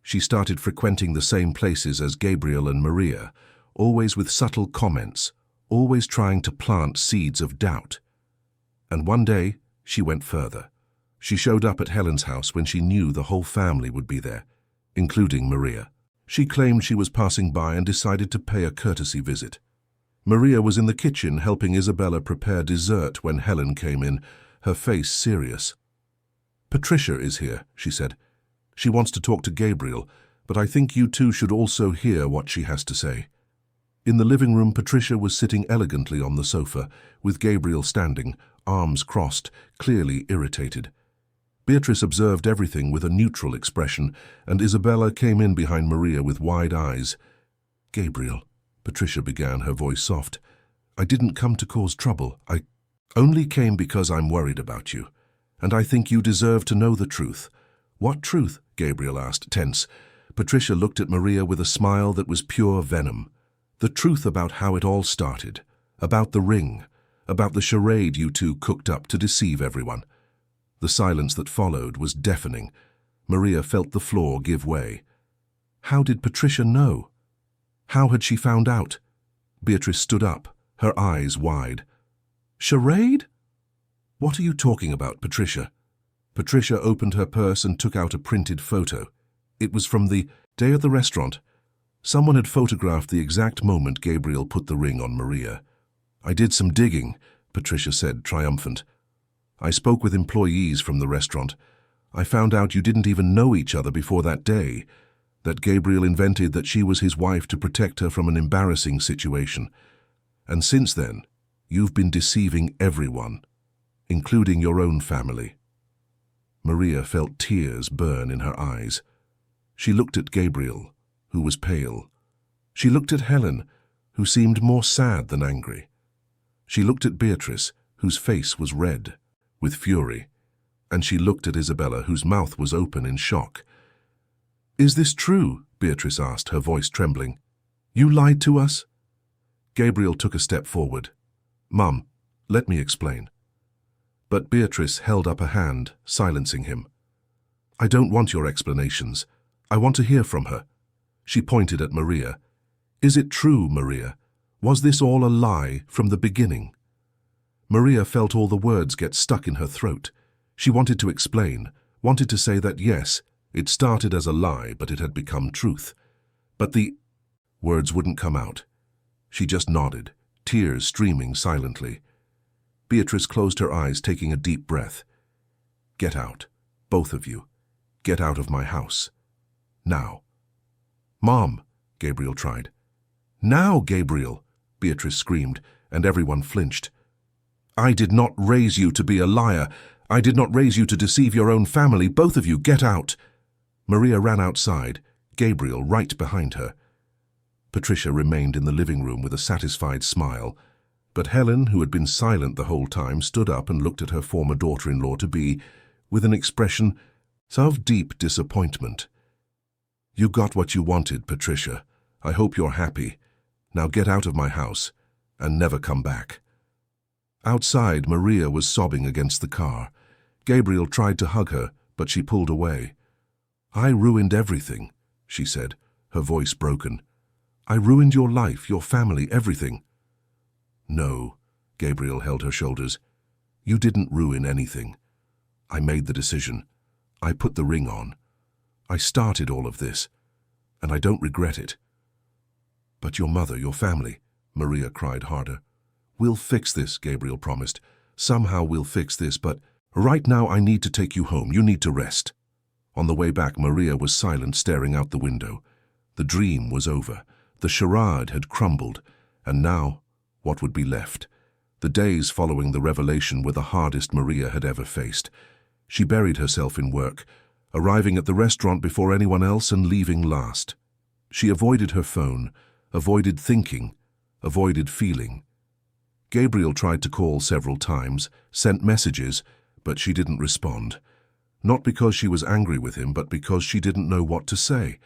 She started frequenting the same places as Gabriel and Maria, always with subtle comments, always trying to plant seeds of doubt. And one day, she went further. She showed up at Helen's house when she knew the whole family would be there, including Maria. She claimed she was passing by and decided to pay a courtesy visit. Maria was in the kitchen helping Isabella prepare dessert when Helen came in, her face serious. "Patricia is here," she said. "She wants to talk to Gabriel, but I think you two should also hear what she has to say." In the living room, Patricia was sitting elegantly on the sofa, with Gabriel standing, arms crossed, clearly irritated. Beatrice observed everything with a neutral expression, and Isabella came in behind Maria with wide eyes. "Gabriel," Patricia began, her voice soft, "I didn't come to cause trouble. I only came because I'm worried about you, and I think you deserve to know the truth." "What truth?" Gabriel asked, tense. Patricia looked at Maria with a smile that was pure venom. "The truth about how it all started, about the ring, about the charade you two cooked up to deceive everyone." The silence that followed was deafening. Maria felt the floor give way. How did Patricia know? How had she found out? Beatrice stood up, her eyes wide. "Charade? What are you talking about, Patricia?" Patricia opened her purse and took out a printed photo. It was from the day at the restaurant. Someone had photographed the exact moment Gabriel put the ring on Maria. "I did some digging," Patricia said, triumphant. "I spoke with employees from the restaurant. I found out you didn't even know each other before that day, that Gabriel invented that she was his wife to protect her from an embarrassing situation. And since then, you've been deceiving everyone, including your own family." Maria felt tears burn in her eyes. She looked at Gabriel, who was pale. She looked at Helen, who seemed more sad than angry. She looked at Beatrice, whose face was red with fury. And she looked at Isabella, whose mouth was open in shock. "Is this true?" Beatrice asked, her voice trembling. "You lied to us?" Gabriel took a step forward. "Mum, let me explain." But Beatrice held up a hand, silencing him. "I don't want your explanations. I want to hear from her." She pointed at Maria. "Is it true, Maria? Was this all a lie from the beginning?" Maria felt all the words get stuck in her throat. She wanted to explain, wanted to say that yes, it started as a lie, but it had become truth. But the words wouldn't come out. She just nodded, tears streaming silently. Beatrice closed her eyes, taking a deep breath. "Get out, both of you. Get out of my house. Now." "Mom," Gabriel tried. "Now, Gabriel," Beatrice screamed, and everyone flinched. "I did not raise you to be a liar. I did not raise you to deceive your own family. Both of you, get out." Maria ran outside, Gabriel right behind her. Patricia remained in the living room with a satisfied smile, but Helen, who had been silent the whole time, stood up and looked at her former daughter-in-law-to-be with an expression of deep disappointment. "You got what you wanted, Patricia. I hope you're happy. Now get out of my house and never come back." Outside, Maria was sobbing against the car. Gabriel tried to hug her, but she pulled away. "I ruined everything," she said, her voice broken. "I ruined your life, your family, everything." "No," Gabriel held her shoulders. "You didn't ruin anything. I made the decision. I put the ring on. I started all of this, and I don't regret it." "But your mother, your family," Maria cried harder. "We'll fix this," Gabriel promised. "Somehow we'll fix this, but right now I need to take you home. You need to rest." On the way back, Maria was silent, staring out the window. The dream was over. The charade had crumbled, and now, what would be left? The days following the revelation were the hardest Maria had ever faced. She buried herself in work, arriving at the restaurant before anyone else and leaving last. She avoided her phone, avoided thinking, avoided feeling. Gabriel tried to call several times, sent messages, but she didn't respond. Not because she was angry with him, but because she didn't know what to say.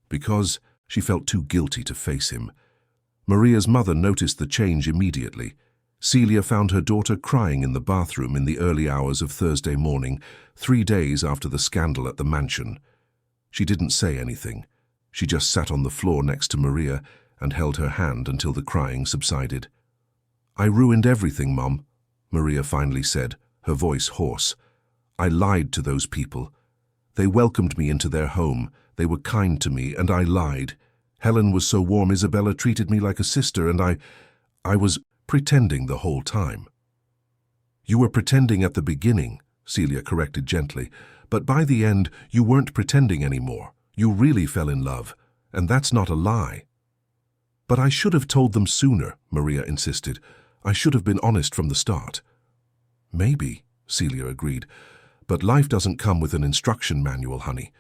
Because she felt too guilty to face him. Maria's mother noticed the change immediately. Celia found her daughter crying in the bathroom in the early hours of Thursday morning, 3 days after the scandal at the mansion. She didn't say anything. She just sat on the floor next to Maria and held her hand until the crying subsided. "I ruined everything, Mum," Maria finally said, her voice hoarse. "I lied to those people. They welcomed me into their home. They were kind to me, and I lied. Helen was so warm, Isabella treated me like a sister, and I was pretending the whole time." "You were pretending at the beginning," Celia corrected gently, "but by the end, you weren't pretending anymore. You really fell in love, and that's not a lie." "But I should have told them sooner," Maria insisted. "I should have been honest from the start." "Maybe," Celia agreed, "but life doesn't come with an instruction manual, honey.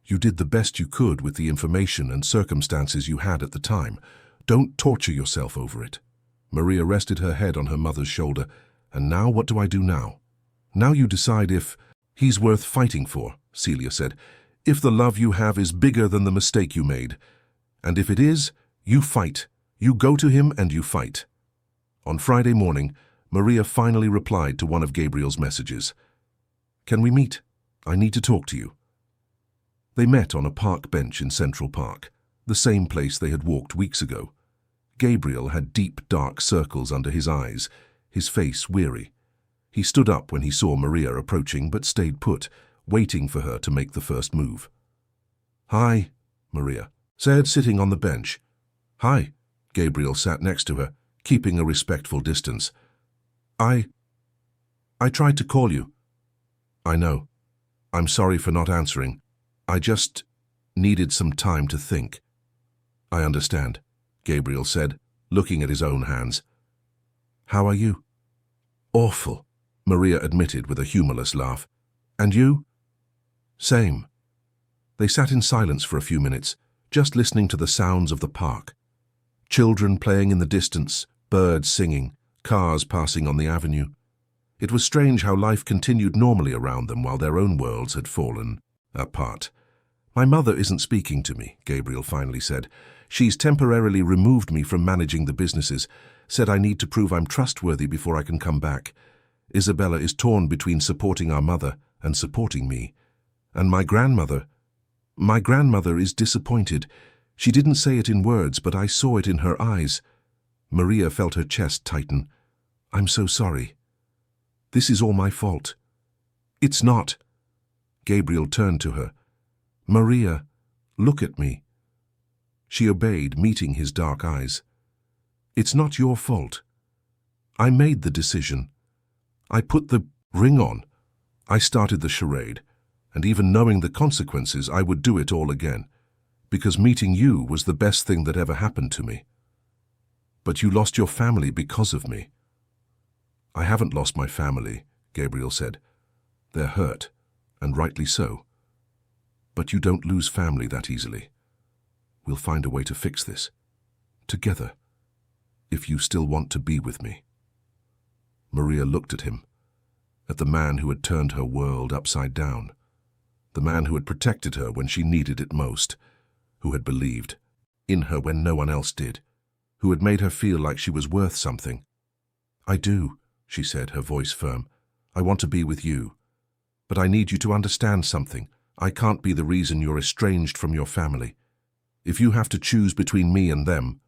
You did the best you could with the information and circumstances you had at the time. Don't torture yourself over it." Maria rested her head on her mother's shoulder. "And now, what do I do now?" "Now you decide if he's worth fighting for," Celia said. "If the love you have is bigger than the mistake you made. And if it is, you fight. You go to him and you fight." On Friday morning, Maria finally replied to one of Gabriel's messages. "Can we meet? I need to talk to you." They met on a park bench in Central Park, the same place they had walked weeks ago. Gabriel had deep, dark circles under his eyes, his face weary. He stood up when he saw Maria approaching but stayed put, waiting for her to make the first move. "Hi," Maria said, sitting on the bench. "Hi." Gabriel sat next to her, keeping a respectful distance. I tried to call you." "I know. I'm sorry for not answering. I just needed some time to think." "I understand," Gabriel said, looking at his own hands. "How are you?" "Awful," Maria admitted with a humorless laugh. "And you?" "Same." They sat in silence for a few minutes, just listening to the sounds of the park. Children playing in the distance, birds singing, cars passing on the avenue. It was strange how life continued normally around them while their own worlds had fallen apart. "My mother isn't speaking to me," Gabriel finally said. "She's temporarily removed me from managing the businesses, said I need to prove I'm trustworthy before I can come back. Isabella is torn between supporting our mother and supporting me. And my grandmother is disappointed. She didn't say it in words, but I saw it in her eyes." Maria felt her chest tighten. "I'm so sorry. This is all my fault." "It's not." Gabriel turned to her. "Maria, look at me." She obeyed, meeting his dark eyes. "It's not your fault. I made the decision. I put the ring on. I started the charade, and even knowing the consequences, I would do it all again, because meeting you was the best thing that ever happened to me. But you lost your family because of me." "I haven't lost my family," Gabriel said. "They're hurt, and rightly so. But you don't lose family that easily. We'll find a way to fix this. Together, if you still want to be with me." Maria looked at him, at the man who had turned her world upside down, the man who had protected her when she needed it most, who had believed in her when no one else did, who had made her feel like she was worth something. "I do," she said, her voice firm. "I want to be with you. But I need you to understand something. I can't be the reason you're estranged from your family. If you have to choose between me and them—"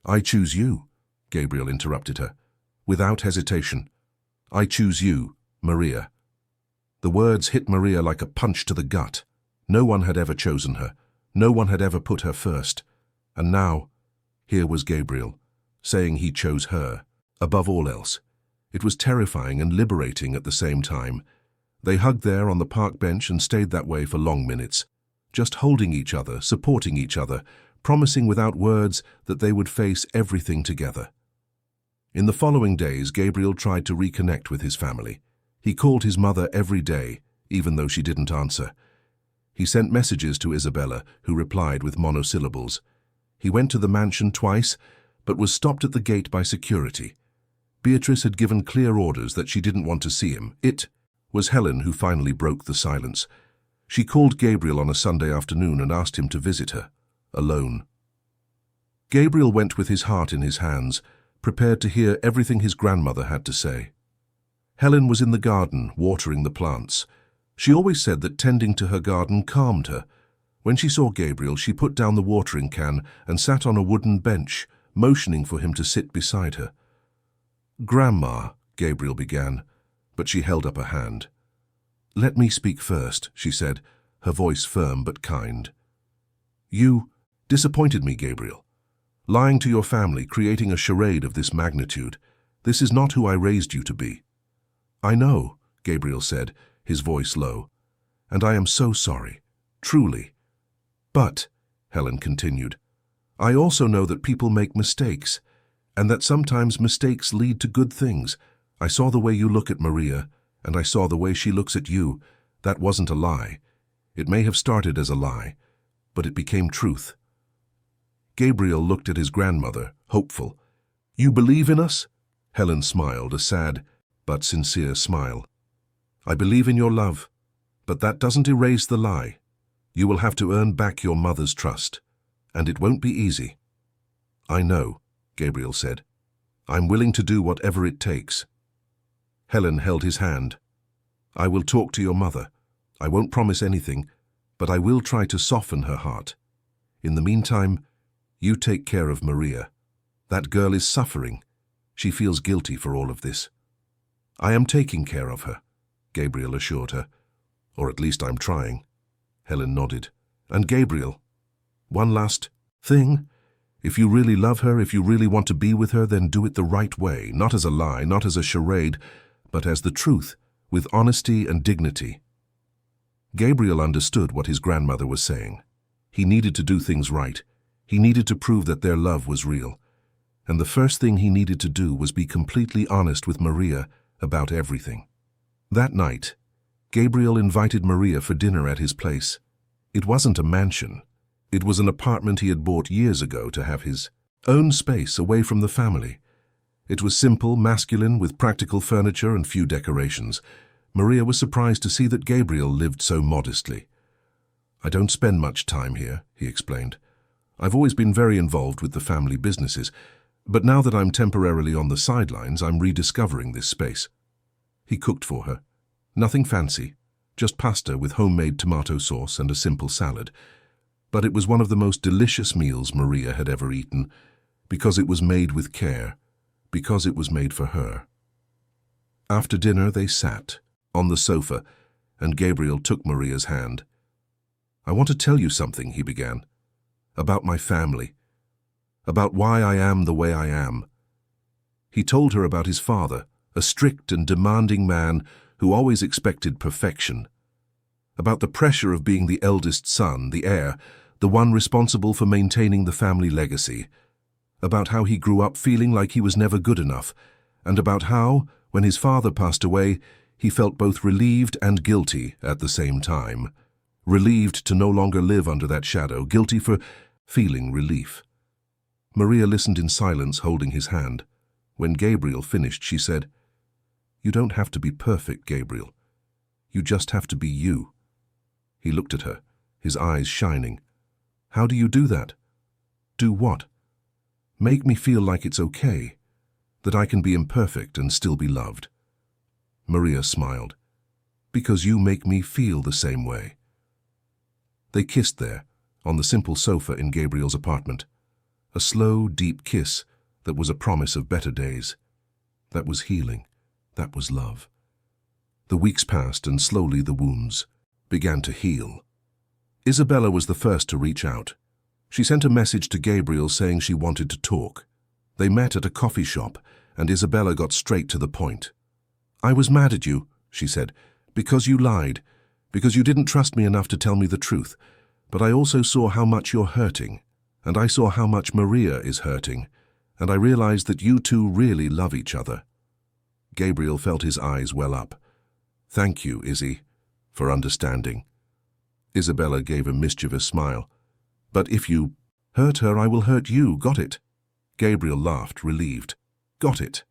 "I choose you," Gabriel interrupted her, without hesitation. "I choose you, Maria." The words hit Maria like a punch to the gut. No one had ever chosen her. No one had ever put her first. And now, here was Gabriel, saying he chose her, above all else. It was terrifying and liberating at the same time. They hugged there on the park bench and stayed that way for long minutes, just holding each other, supporting each other, promising without words that they would face everything together. In the following days, Gabriel tried to reconnect with his family. He called his mother every day, even though she didn't answer. He sent messages to Isabella, who replied with monosyllables. He went to the mansion twice, but was stopped at the gate by security. Beatrice had given clear orders that she didn't want to see him. It was Helen who finally broke the silence. She called Gabriel on a Sunday afternoon and asked him to visit her, alone. Gabriel went with his heart in his hands, prepared to hear everything his grandmother had to say. Helen was in the garden, watering the plants. She always said that tending to her garden calmed her. When she saw Gabriel, she put down the watering can and sat on a wooden bench, motioning for him to sit beside her. "Grandma," Gabriel began, but she held up a hand. "Let me speak first," she said, her voice firm but kind. "You disappointed me, Gabriel. Lying to your family, creating a charade of this magnitude. This is not who I raised you to be." "I know," Gabriel said, his voice low, "and I am so sorry, truly. But," Helen continued, "I also know that people make mistakes, and that sometimes mistakes lead to good things. I saw the way you look at Maria, and I saw the way she looks at you. That wasn't a lie. It may have started as a lie, but it became truth." Gabriel looked at his grandmother, hopeful. "You believe in us?" Helen smiled, a sad but sincere smile. "I believe in your love, but that doesn't erase the lie. You will have to earn back your mother's trust, and it won't be easy." "I know," Gabriel said. "I'm willing to do whatever it takes." Helen held his hand. "I will talk to your mother. I won't promise anything, but I will try to soften her heart. In the meantime, you take care of Maria. That girl is suffering. She feels guilty for all of this." "I am taking care of her," Gabriel assured her. "Or at least I'm trying." Helen nodded. "And Gabriel, one last thing. If you really love her, if you really want to be with her, then do it the right way, not as a lie, not as a charade, but as the truth, with honesty and dignity." Gabriel understood what his grandmother was saying. He needed to do things right. He needed to prove that their love was real. And the first thing he needed to do was be completely honest with Maria about everything. That night, Gabriel invited Maria for dinner at his place. It wasn't a mansion. It was an apartment he had bought years ago to have his own space away from the family. It was simple, masculine, with practical furniture and few decorations. Maria was surprised to see that Gabriel lived so modestly. "I don't spend much time here," he explained. "I've always been very involved with the family businesses, but now that I'm temporarily on the sidelines, I'm rediscovering this space." He cooked for her. Nothing fancy, just pasta with homemade tomato sauce and a simple salad. But it was one of the most delicious meals Maria had ever eaten, because it was made with care, because it was made for her. After dinner they sat on the sofa, and Gabriel took Maria's hand. "I want to tell you something," he began, "about my family, about why I am the way I am." He told her about his father, a strict and demanding man who always expected perfection, about the pressure of being the eldest son, the heir, the one responsible for maintaining the family legacy, about how he grew up feeling like he was never good enough, and about how, when his father passed away, he felt both relieved and guilty at the same time. Relieved to no longer live under that shadow, guilty for feeling relief. Maria listened in silence, holding his hand. When Gabriel finished, she said, "You don't have to be perfect, Gabriel. You just have to be you." He looked at her, his eyes shining. "How do you do that?" "Do what?" "Make me feel like it's okay, that I can be imperfect and still be loved." Maria smiled. "Because you make me feel the same way." They kissed there, on the simple sofa in Gabriel's apartment. A slow, deep kiss that was a promise of better days. That was healing. That was love. The weeks passed, and slowly the wounds began to heal. Isabella was the first to reach out. She sent a message to Gabriel saying she wanted to talk. They met at a coffee shop, and Isabella got straight to the point. "I was mad at you," she said, "because you lied, because you didn't trust me enough to tell me the truth. But I also saw how much you're hurting, and I saw how much Maria is hurting, and I realized that you two really love each other." Gabriel felt his eyes well up. "Thank you, Izzy, for understanding." Isabella gave a mischievous smile. "But if you hurt her, I will hurt you, got it?" Gabriel laughed, relieved. "Got it."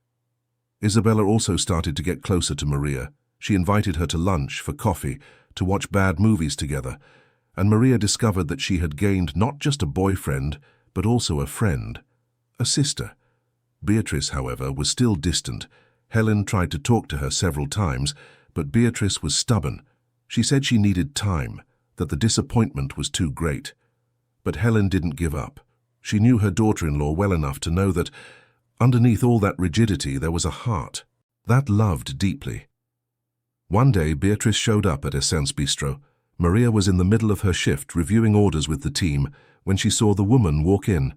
Isabella also started to get closer to Maria. She invited her to lunch, for coffee, to watch bad movies together, and Maria discovered that she had gained not just a boyfriend, but also a friend, a sister. Beatrice, however, was still distant. Helen tried to talk to her several times, but Beatrice was stubborn. She said she needed time, that the disappointment was too great. But Helen didn't give up. She knew her daughter-in-law well enough to know that underneath all that rigidity there was a heart that loved deeply. One day Beatrice showed up at Essence Bistro. Maria was in the middle of her shift reviewing orders with the team when she saw the woman walk in.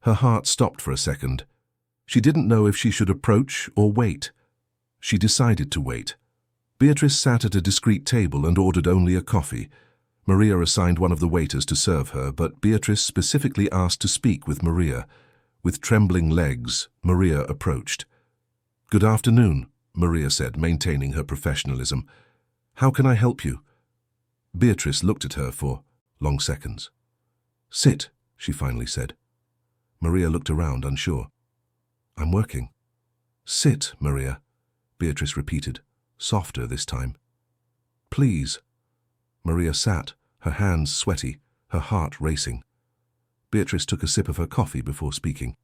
Her heart stopped for a second. She didn't know if she should approach or wait. She decided to wait. Beatrice sat at a discreet table and ordered only a coffee. Maria assigned one of the waiters to serve her, but Beatrice specifically asked to speak with Maria. With trembling legs, Maria approached. "Good afternoon," Maria said, maintaining her professionalism. "How can I help you?" Beatrice looked at her for long seconds. "Sit," she finally said. Maria looked around, unsure. "I'm working." "Sit, Maria," Beatrice repeated, softer this time. "Please." Maria sat, her hands sweaty, her heart racing. Beatrice took a sip of her coffee before speaking.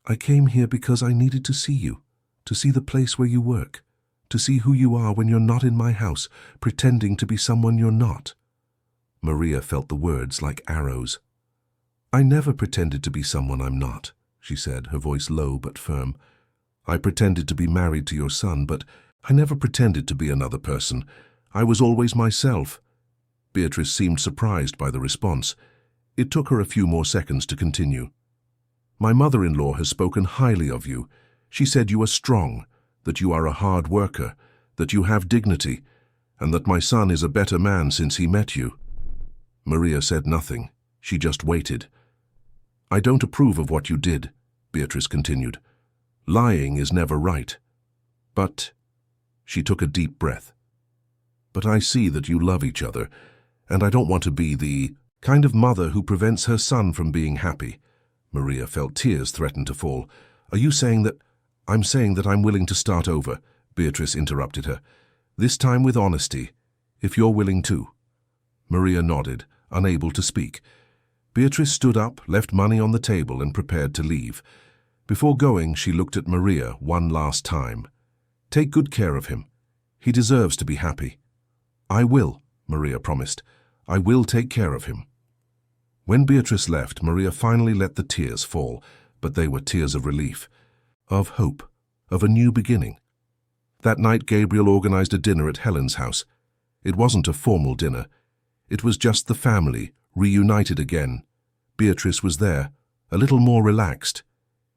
"I came here because I needed to see you. to see the place where you work, to see who you are when you're not in my house, pretending to be someone you're not." Maria felt the words like arrows. "I never pretended to be someone I'm not," she said, her voice low but firm. "I pretended to be married to your son, but I never pretended to be another person. I was always myself." Beatrice seemed surprised by the response. It took her a few more seconds to continue. "My mother-in-law has spoken highly of you. She said you are strong, that you are a hard worker, that you have dignity, and that my son is a better man since he met you." Maria said nothing. She just waited. "I don't approve of what you did," Beatrice continued. "Lying is never right. But," she took a deep breath, "but I see that you love each other, and I don't want to be the kind of mother who prevents her son from being happy." Maria felt tears threaten to fall. "Are you saying that—" "I'm saying that I'm willing to start over," Beatrice interrupted her. "This time with honesty, if you're willing to." Maria nodded, unable to speak. Beatrice stood up, left money on the table, and prepared to leave. Before going, she looked at Maria one last time. "Take good care of him. He deserves to be happy." "I will," Maria promised. "I will take care of him." When Beatrice left, Maria finally let the tears fall, but they were tears of relief, of hope, of a new beginning. That night, Gabriel organized a dinner at Helen's house. It wasn't a formal dinner. It was just the family, reunited again. Beatrice was there, a little more relaxed.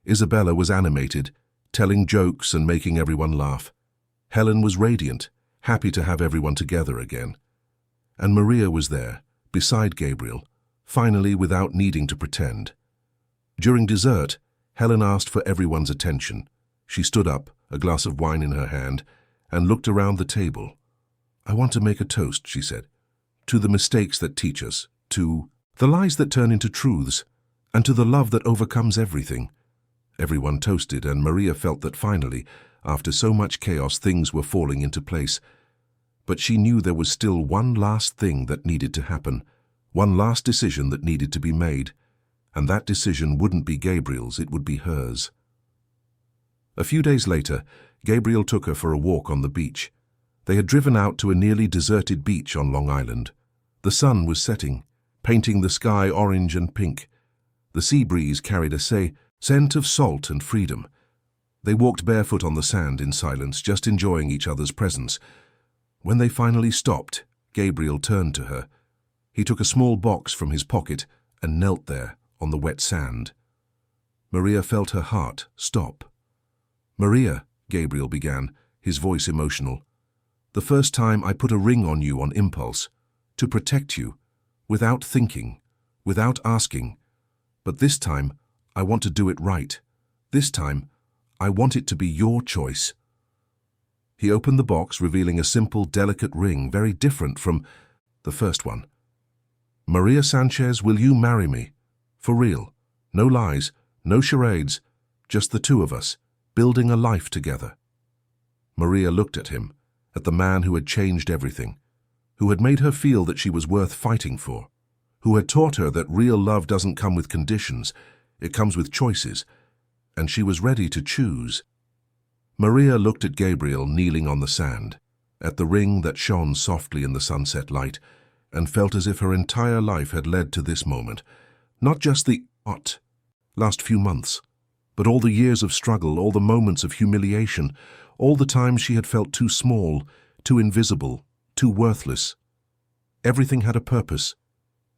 Isabella was animated, telling jokes and making everyone laugh. Helen was radiant, happy to have everyone together again. And Maria was there, beside Gabriel, finally without needing to pretend. During dessert, Helen asked for everyone's attention. She stood up, a glass of wine in her hand, and looked around the table. "I want to make a toast," she said, "to the mistakes that teach us, to the lies that turn into truths, and to the love that overcomes everything." Everyone toasted, and Maria felt that finally, after so much chaos, things were falling into place. But she knew there was still one last thing that needed to happen, one last decision that needed to be made, and that decision wouldn't be Gabriel's, it would be hers. A few days later, Gabriel took her for a walk on the beach. They had driven out to a nearly deserted beach on Long Island. The sun was setting, painting the sky orange and pink. The sea breeze carried a scent of salt and freedom. They walked barefoot on the sand in silence, just enjoying each other's presence. When they finally stopped, Gabriel turned to her. He took a small box from his pocket and knelt there on the wet sand. Maria felt her heart stop. "Maria," Gabriel began, his voice emotional, "the first time I put a ring on you on impulse, to protect you, without thinking, without asking. But this time, I want to do it right. This time, I want it to be your choice." He opened the box, revealing a simple, delicate ring, very different from the first one. "Maria Sanchez, will you marry me? For real. No lies, no charades, just the two of us, building a life together." Maria looked at him, at the man who had changed everything, who had made her feel that she was worth fighting for, who had taught her that real love doesn't come with conditions, it comes with choices, and she was ready to choose. Maria looked at Gabriel kneeling on the sand, at the ring that shone softly in the sunset light, and felt as if her entire life had led to this moment. Not just the last few months, but all the years of struggle, all the moments of humiliation, all the times she had felt too small, too invisible, too worthless. Everything had a purpose.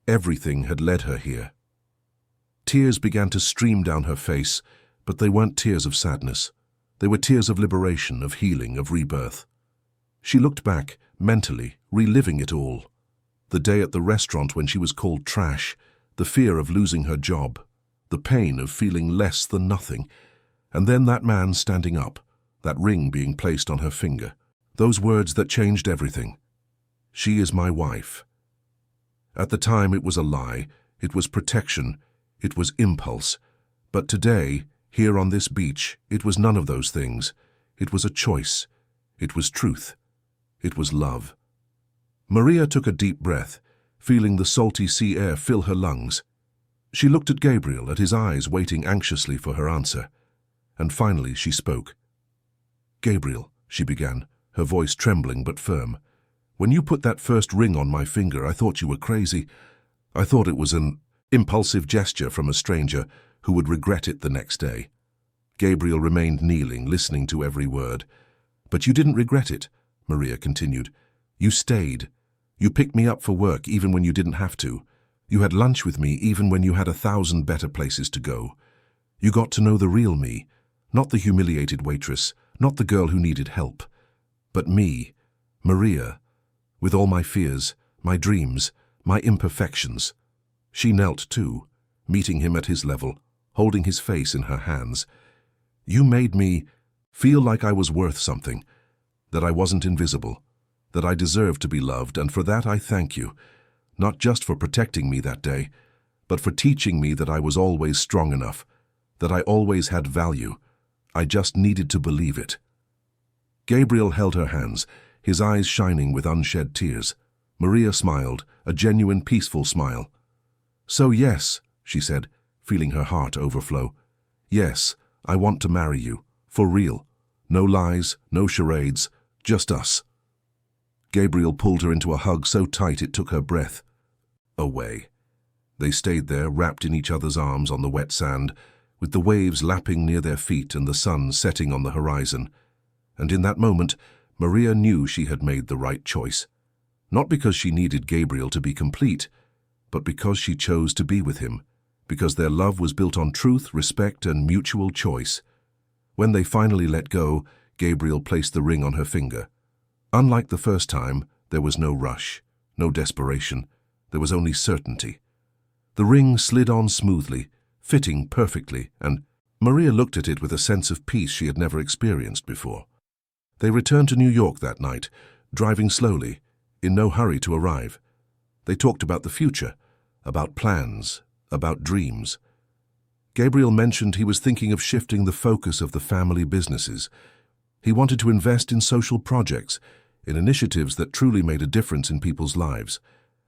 Everything had led her here. Tears began to stream down her face, but they weren't tears of sadness. They were tears of liberation, of healing, of rebirth. She looked back, mentally, reliving it all. The day at the restaurant when she was called trash, the fear of losing her job, the pain of feeling less than nothing, and then that man standing up, that ring being placed on her finger, those words that changed everything. "She is my wife." At the time it was a lie, it was protection, it was impulse. But today, here on this beach, it was none of those things. It was a choice. It was truth. It was love. Maria took a deep breath, feeling the salty sea air fill her lungs. She looked at Gabriel, at his eyes waiting anxiously for her answer. And finally she spoke. "Gabriel," she began, her voice trembling but firm. "When you put that first ring on my finger, I thought you were crazy. I thought it was an impulsive gesture from a stranger who would regret it the next day." Gabriel remained kneeling, listening to every word. "But you didn't regret it," Maria continued. "You stayed. You picked me up for work even when you didn't have to. You had lunch with me even when you had 1,000 better places to go. You got to know the real me, not the humiliated waitress, not the girl who needed help, but me, Maria, with all my fears, my dreams, my imperfections." She knelt too, meeting him at his level, holding his face in her hands. "You made me feel like I was worth something, that I wasn't invisible, that I deserved to be loved, and for that I thank you, not just for protecting me that day, but for teaching me that I was always strong enough, that I always had value. I just needed to believe it." Gabriel held her hands, his eyes shining with unshed tears. Maria smiled, a genuine, peaceful smile. "So yes," she said, feeling her heart overflow. "Yes, I want to marry you, for real. No lies, no charades, just us." Gabriel pulled her into a hug so tight it took her breath away. They stayed there, wrapped in each other's arms on the wet sand, with the waves lapping near their feet and the sun setting on the horizon. And in that moment, Maria knew she had made the right choice. Not because she needed Gabriel to be complete, but because she chose to be with him, because their love was built on truth, respect, and mutual choice. When they finally let go, Gabriel placed the ring on her finger. Unlike the first time, there was no rush, no desperation. There was only certainty. The ring slid on smoothly, fitting perfectly, and Maria looked at it with a sense of peace she had never experienced before. They returned to New York that night, driving slowly, in no hurry to arrive. They talked about the future, about plans, about dreams. Gabriel mentioned he was thinking of shifting the focus of the family businesses. He wanted to invest in social projects, in initiatives that truly made a difference in people's lives.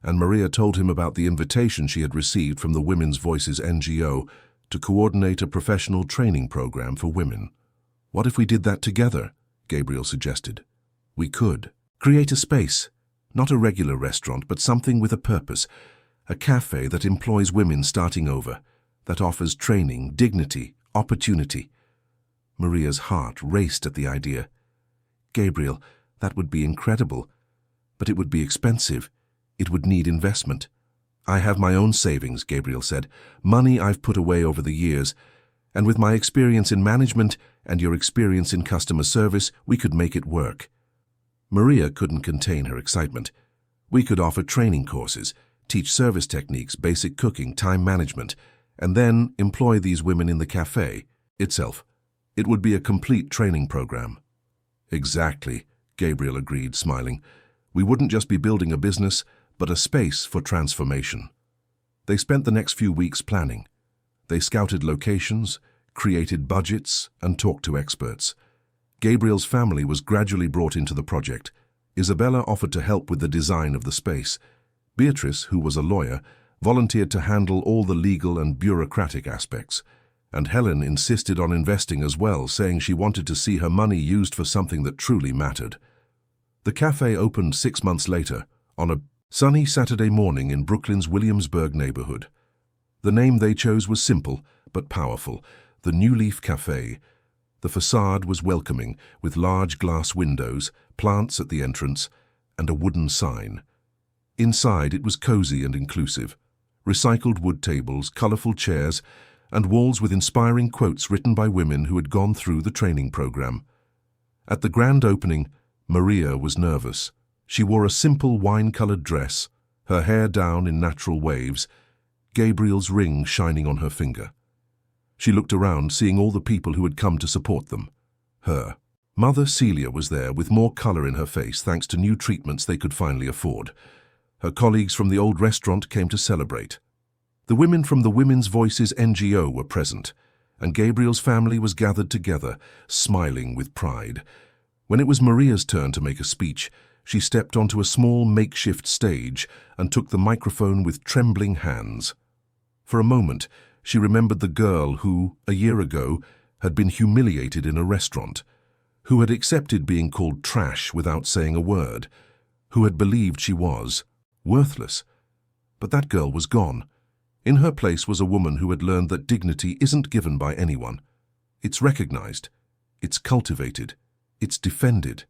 And Maria told him about the invitation she had received from the Women's Voices NGO to coordinate a professional training program for women. "What if we did that together?" Gabriel suggested. "We could. Create a space, not a regular restaurant, but something with a purpose. A cafe that employs women starting over, that offers training, dignity, opportunity." Maria's heart raced at the idea. "Gabriel, that would be incredible. But it would be expensive. It would need investment." "I have my own savings," Gabriel said, "money I've put away over the years. And with my experience in management and your experience in customer service, we could make it work." Maria couldn't contain her excitement. "We could offer training courses, teach service techniques, basic cooking, time management, and then employ these women in the cafe itself. It would be a complete training program." "Exactly," Gabriel agreed, smiling. "We wouldn't just be building a business, but a space for transformation." They spent the next few weeks planning. They scouted locations, created budgets, and talked to experts. Gabriel's family was gradually brought into the project. Isabella offered to help with the design of the space. Beatrice, who was a lawyer, volunteered to handle all the legal and bureaucratic aspects. And Helen insisted on investing as well, saying she wanted to see her money used for something that truly mattered. The cafe opened 6 months later, on a sunny Saturday morning in Brooklyn's Williamsburg neighborhood. The name they chose was simple but powerful, the New Leaf Cafe. The facade was welcoming, with large glass windows, plants at the entrance, and a wooden sign. Inside it was cozy and inclusive. Recycled wood tables, colorful chairs, and walls with inspiring quotes written by women who had gone through the training program. At the grand opening, Maria was nervous. She wore a simple wine-colored dress, her hair down in natural waves, Gabriel's ring shining on her finger. She looked around, seeing all the people who had come to support them. Her mother, Celia, was there with more color in her face thanks to new treatments they could finally afford. Her colleagues from the old restaurant came to celebrate. The women from the Women's Voices NGO were present, and Gabriel's family was gathered together, smiling with pride. When it was Maria's turn to make a speech, she stepped onto a small makeshift stage and took the microphone with trembling hands. For a moment, she remembered the girl who, a year ago, had been humiliated in a restaurant, who had accepted being called trash without saying a word, who had believed she was worthless. But that girl was gone. In her place was a woman who had learned that dignity isn't given by anyone. It's recognized, it's cultivated, it's defended.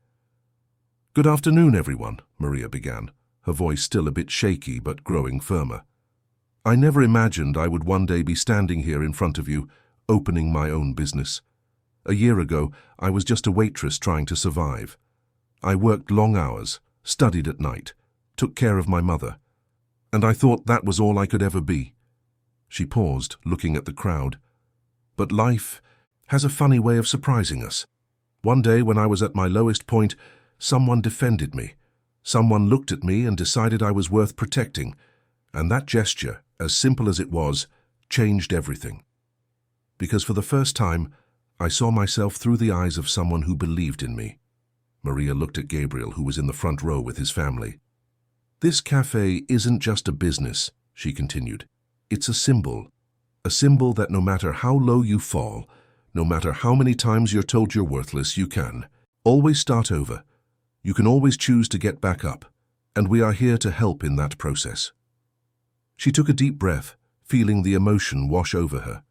"Good afternoon, everyone," Maria began, her voice still a bit shaky but growing firmer. "I never imagined I would one day be standing here in front of you, opening my own business. A year ago, I was just a waitress trying to survive. I worked long hours, studied at night, took care of my mother, and I thought that was all I could ever be." She paused, looking at the crowd. "But life has a funny way of surprising us. One day when I was at my lowest point, someone defended me. Someone looked at me and decided I was worth protecting, and that gesture, as simple as it was, changed everything. Because for the first time, I saw myself through the eyes of someone who believed in me." Maria looked at Gabriel, who was in the front row with his family. "This cafe isn't just a business," she continued. "It's a symbol that no matter how low you fall, no matter how many times you're told you're worthless, you can always start over. You can always choose to get back up, and we are here to help in that process." She took a deep breath, feeling the emotion wash over her.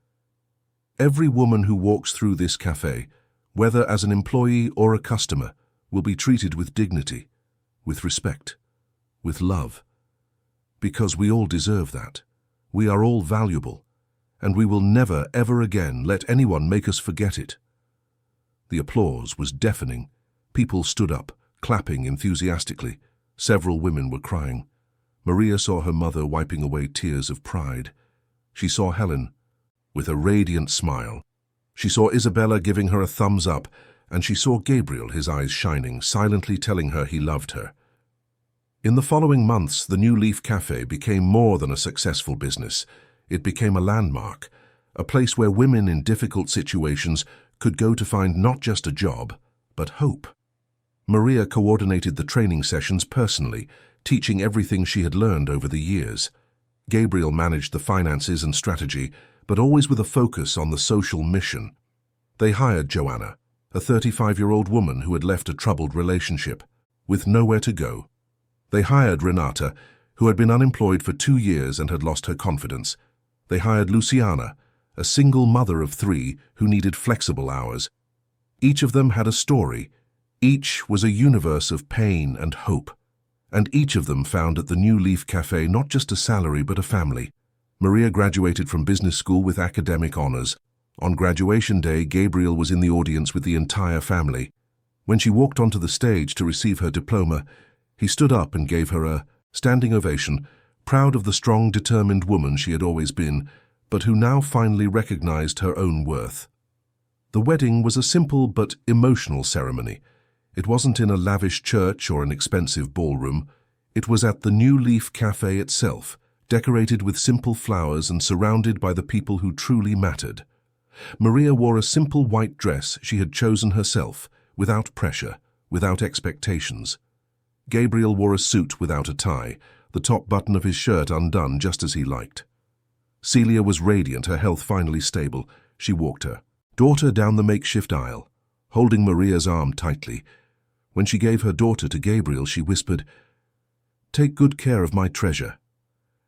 Every woman who walks through this cafe, whether as an employee or a customer, will be treated with dignity, with respect, with love. Because we all deserve that. We are all valuable, and we will never, ever again let anyone make us forget it. The applause was deafening. People stood up, clapping enthusiastically. Several women were crying. Maria saw her mother wiping away tears of pride. She saw Helen with a radiant smile. She saw Isabella giving her a thumbs up, and she saw Gabriel, his eyes shining, silently telling her he loved her. In the following months, the New Leaf Cafe became more than a successful business. It became a landmark, a place where women in difficult situations could go to find not just a job, but hope. Maria coordinated the training sessions personally, teaching everything she had learned over the years. Gabriel managed the finances and strategy, but always with a focus on the social mission. They hired Joanna, a 35-year-old woman who had left a troubled relationship, with nowhere to go. They hired Renata, who had been unemployed for 2 years and had lost her confidence. They hired Luciana, a single mother of 3 who needed flexible hours. Each of them had a story. Each was a universe of pain and hope. And each of them found at the New Leaf Cafe not just a salary but a family. Maria graduated from business school with academic honors. On graduation day, Gabriel was in the audience with the entire family. When she walked onto the stage to receive her diploma, he stood up and gave her a standing ovation, proud of the strong, determined woman she had always been, but who now finally recognized her own worth. The wedding was a simple but emotional ceremony. It wasn't in a lavish church or an expensive ballroom. It was at the New Leaf Cafe itself, decorated with simple flowers and surrounded by the people who truly mattered. Maria wore a simple white dress she had chosen herself, without pressure, without expectations. Gabriel wore a suit without a tie, the top button of his shirt undone just as he liked. Celia was radiant, her health finally stable. She walked her daughter down the makeshift aisle, holding Maria's arm tightly. When she gave her daughter to Gabriel, she whispered, "Take good care of my treasure."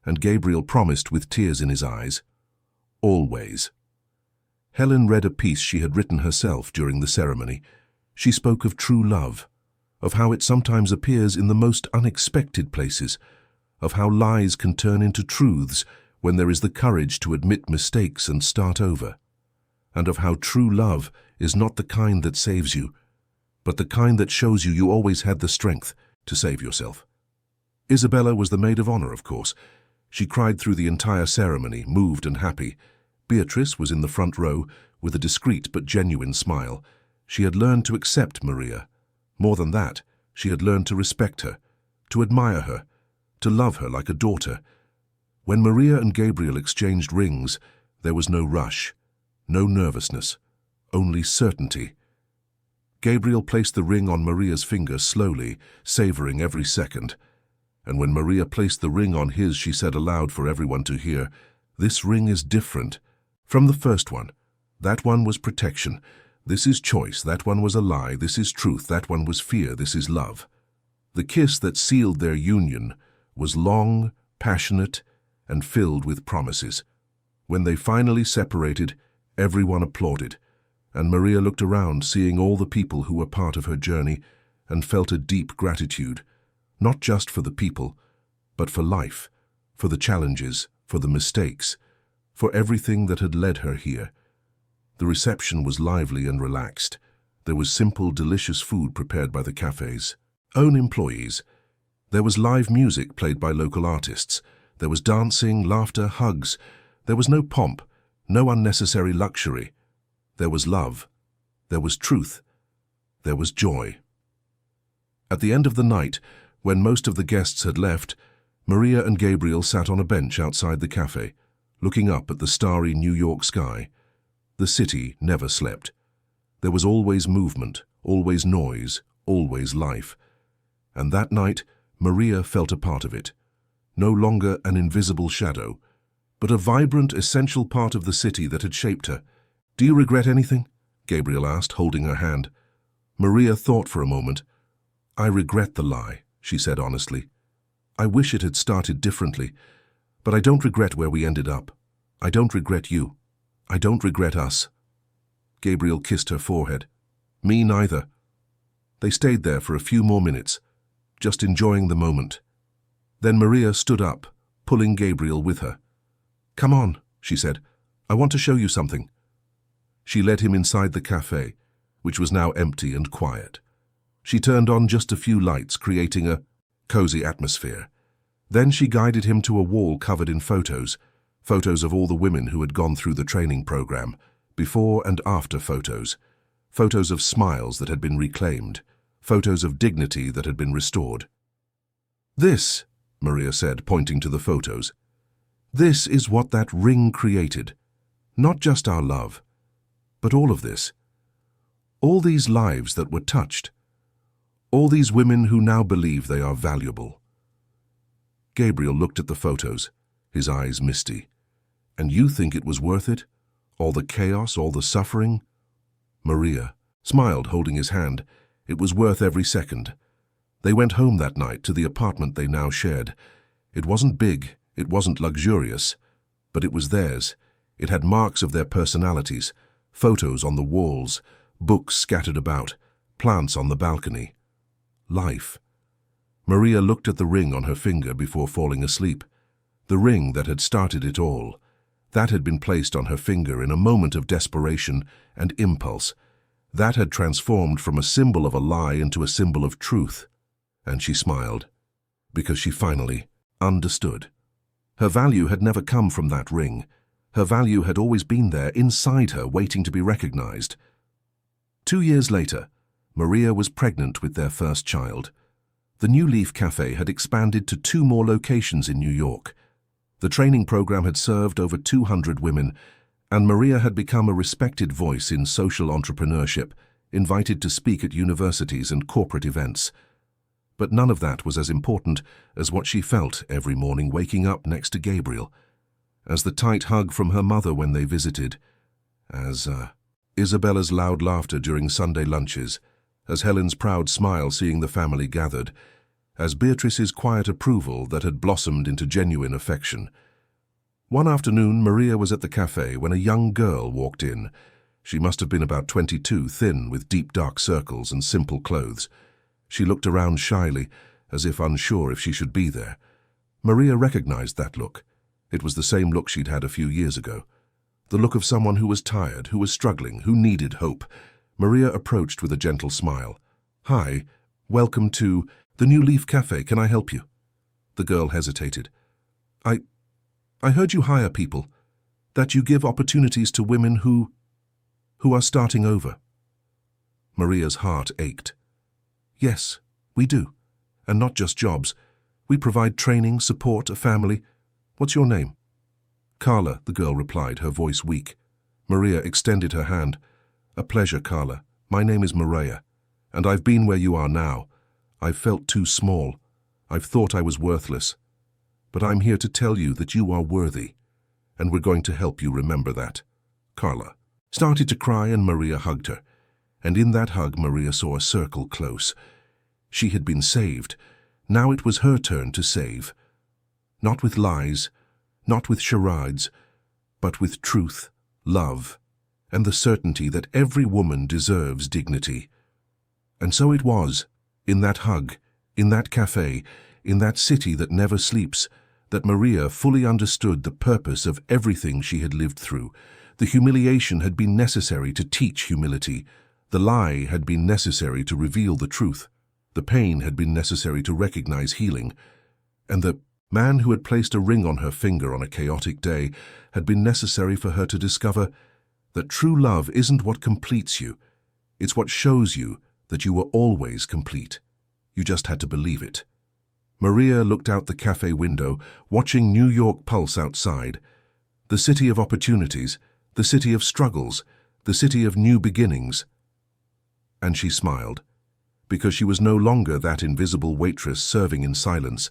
And Gabriel promised with tears in his eyes, "Always." Helen read a piece she had written herself during the ceremony. She spoke of true love, of how it sometimes appears in the most unexpected places, of how lies can turn into truths when there is the courage to admit mistakes and start over, and of how true love is not the kind that saves you, but the kind that shows you always had the strength to save yourself. Isabella was the maid of honor, of course. She cried through the entire ceremony, moved and happy. Beatrice was in the front row with a discreet but genuine smile. She had learned to accept Maria. More than that, she had learned to respect her, to admire her, to love her like a daughter. When Maria and Gabriel exchanged rings, there was no rush, no nervousness, only certainty. Gabriel placed the ring on Maria's finger slowly, savoring every second. And when Maria placed the ring on his, she said aloud for everyone to hear, "This ring is different from the first one. That one was protection. This is choice, that one was a lie. This is truth, that one was fear. This is love. The kiss that sealed their union was long, passionate, and filled with promises. When they finally separated, everyone applauded, and Maria looked around, seeing all the people who were part of her journey, and felt a deep gratitude, not just for the people, but for life, for the challenges, for the mistakes, for everything that had led her here. The reception was lively and relaxed. There was simple, delicious food prepared by the cafe's own employees. There was live music played by local artists. There was dancing, laughter, hugs. There was no pomp, no unnecessary luxury. There was love. There was truth. There was joy. At the end of the night, when most of the guests had left, Maria and Gabriel sat on a bench outside the cafe, looking up at the starry New York sky. The city never slept. There was always movement, always noise, always life. And that night, Maria felt a part of it. No longer an invisible shadow, but a vibrant, essential part of the city that had shaped her. "Do you regret anything?" Gabriel asked, holding her hand. Maria thought for a moment. "I regret the lie," she said honestly. "I wish it had started differently, but I don't regret where we ended up. I don't regret you. I don't regret us." Gabriel kissed her forehead. "Me neither." They stayed there for a few more minutes, just enjoying the moment. Then Maria stood up, pulling Gabriel with her. "Come on," she said. "I want to show you something." She led him inside the cafe, which was now empty and quiet. She turned on just a few lights, creating a cozy atmosphere. Then she guided him to a wall covered in photos of all the women who had gone through the training program, before and after photos of smiles that had been reclaimed, photos of dignity that had been restored. "This," Maria said, pointing to the photos, "this is what that ring created. Not just our love, but all of this. All these lives that were touched. All these women who now believe they are valuable." Gabriel looked at the photos, his eyes misty. "And you think it was worth it? All the chaos, all the suffering?" Maria smiled, holding his hand. It was worth every second. They went home that night to the apartment they now shared. It wasn't big, it wasn't luxurious, but it was theirs. It had marks of their personalities, photos on the walls, books scattered about, plants on the balcony. Life. Maria looked at the ring on her finger before falling asleep. The ring that had started it all. That had been placed on her finger in a moment of desperation and impulse. That had transformed from a symbol of a lie into a symbol of truth. And she smiled, because she finally understood. Her value had never come from that ring. Her value had always been there, inside her, waiting to be recognized. 2 years later, Maria was pregnant with their first child. The New Leaf Cafe had expanded to 2 more locations in New York. The training program had served over 200 women, and Maria had become a respected voice in social entrepreneurship, invited to speak at universities and corporate events. But none of that was as important as what she felt every morning waking up next to Gabriel, as the tight hug from her mother when they visited, as Isabella's loud laughter during Sunday lunches, as Helen's proud smile seeing the family gathered, as Beatrice's quiet approval that had blossomed into genuine affection. One afternoon, Maria was at the cafe when a young girl walked in. She must have been about 22, thin, with deep dark circles and simple clothes. She looked around shyly, as if unsure if she should be there. Maria recognized that look. It was the same look she'd had a few years ago. The look of someone who was tired, who was struggling, who needed hope. Maria approached with a gentle smile. "Hi, welcome to the New Leaf Cafe. Can I help you?" The girl hesitated. I heard you hire people, that you give opportunities to women who are starting over." Maria's heart ached. "Yes, we do. And not just jobs. We provide training, support, a family. What's your name?" "Carla," the girl replied, her voice weak. Maria extended her hand. "A pleasure, Carla. My name is Maria, and I've been where you are now. I've felt too small. I've thought I was worthless. But I'm here to tell you that you are worthy, and we're going to help you remember that." Carla started to cry, and Maria hugged her. and in that hug Maria saw a circle close. She had been saved. Now it was her turn to save. Not with lies, not with charades, but with truth, love, and the certainty that every woman deserves dignity. And so it was, in that hug, in that cafe, in that city that never sleeps, that Maria fully understood the purpose of everything she had lived through. The humiliation had been necessary to teach humility. The lie had been necessary to reveal the truth. The pain had been necessary to recognize healing. And the man who had placed a ring on her finger on a chaotic day had been necessary for her to discover that true love isn't what completes you. It's what shows you that you were always complete. You just had to believe it. Maria looked out the cafe window, watching New York pulse outside. The city of opportunities, the city of struggles, the city of new beginnings. And she smiled, because she was no longer that invisible waitress serving in silence.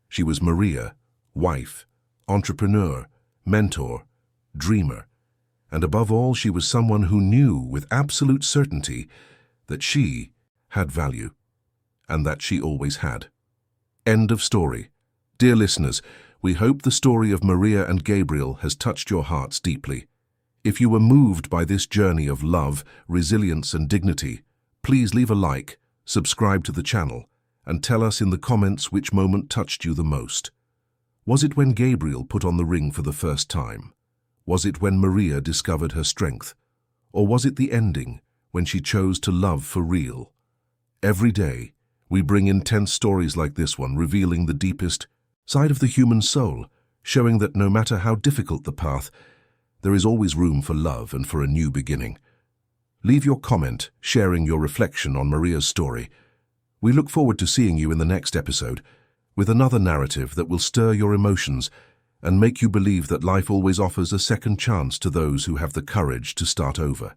She was Maria, wife, entrepreneur, mentor, dreamer. And above all, she was someone who knew with absolute certainty that she had value, and that she always had. End of story. Dear listeners, we hope the story of Maria and Gabriel has touched your hearts deeply. If you were moved by this journey of love, resilience, and dignity, please leave a like, subscribe to the channel, and tell us in the comments which moment touched you the most. Was it when Gabriel put on the ring for the first time? Was it when Maria discovered her strength? Or was it the ending, when she chose to love for real? Every day, we bring intense stories like this one, revealing the deepest side of the human soul, showing that no matter how difficult the path, there is always room for love and for a new beginning. Leave your comment, sharing your reflection on Maria's story. We look forward to seeing you in the next episode, with another narrative that will stir your emotions and make you believe that life always offers a second chance to those who have the courage to start over.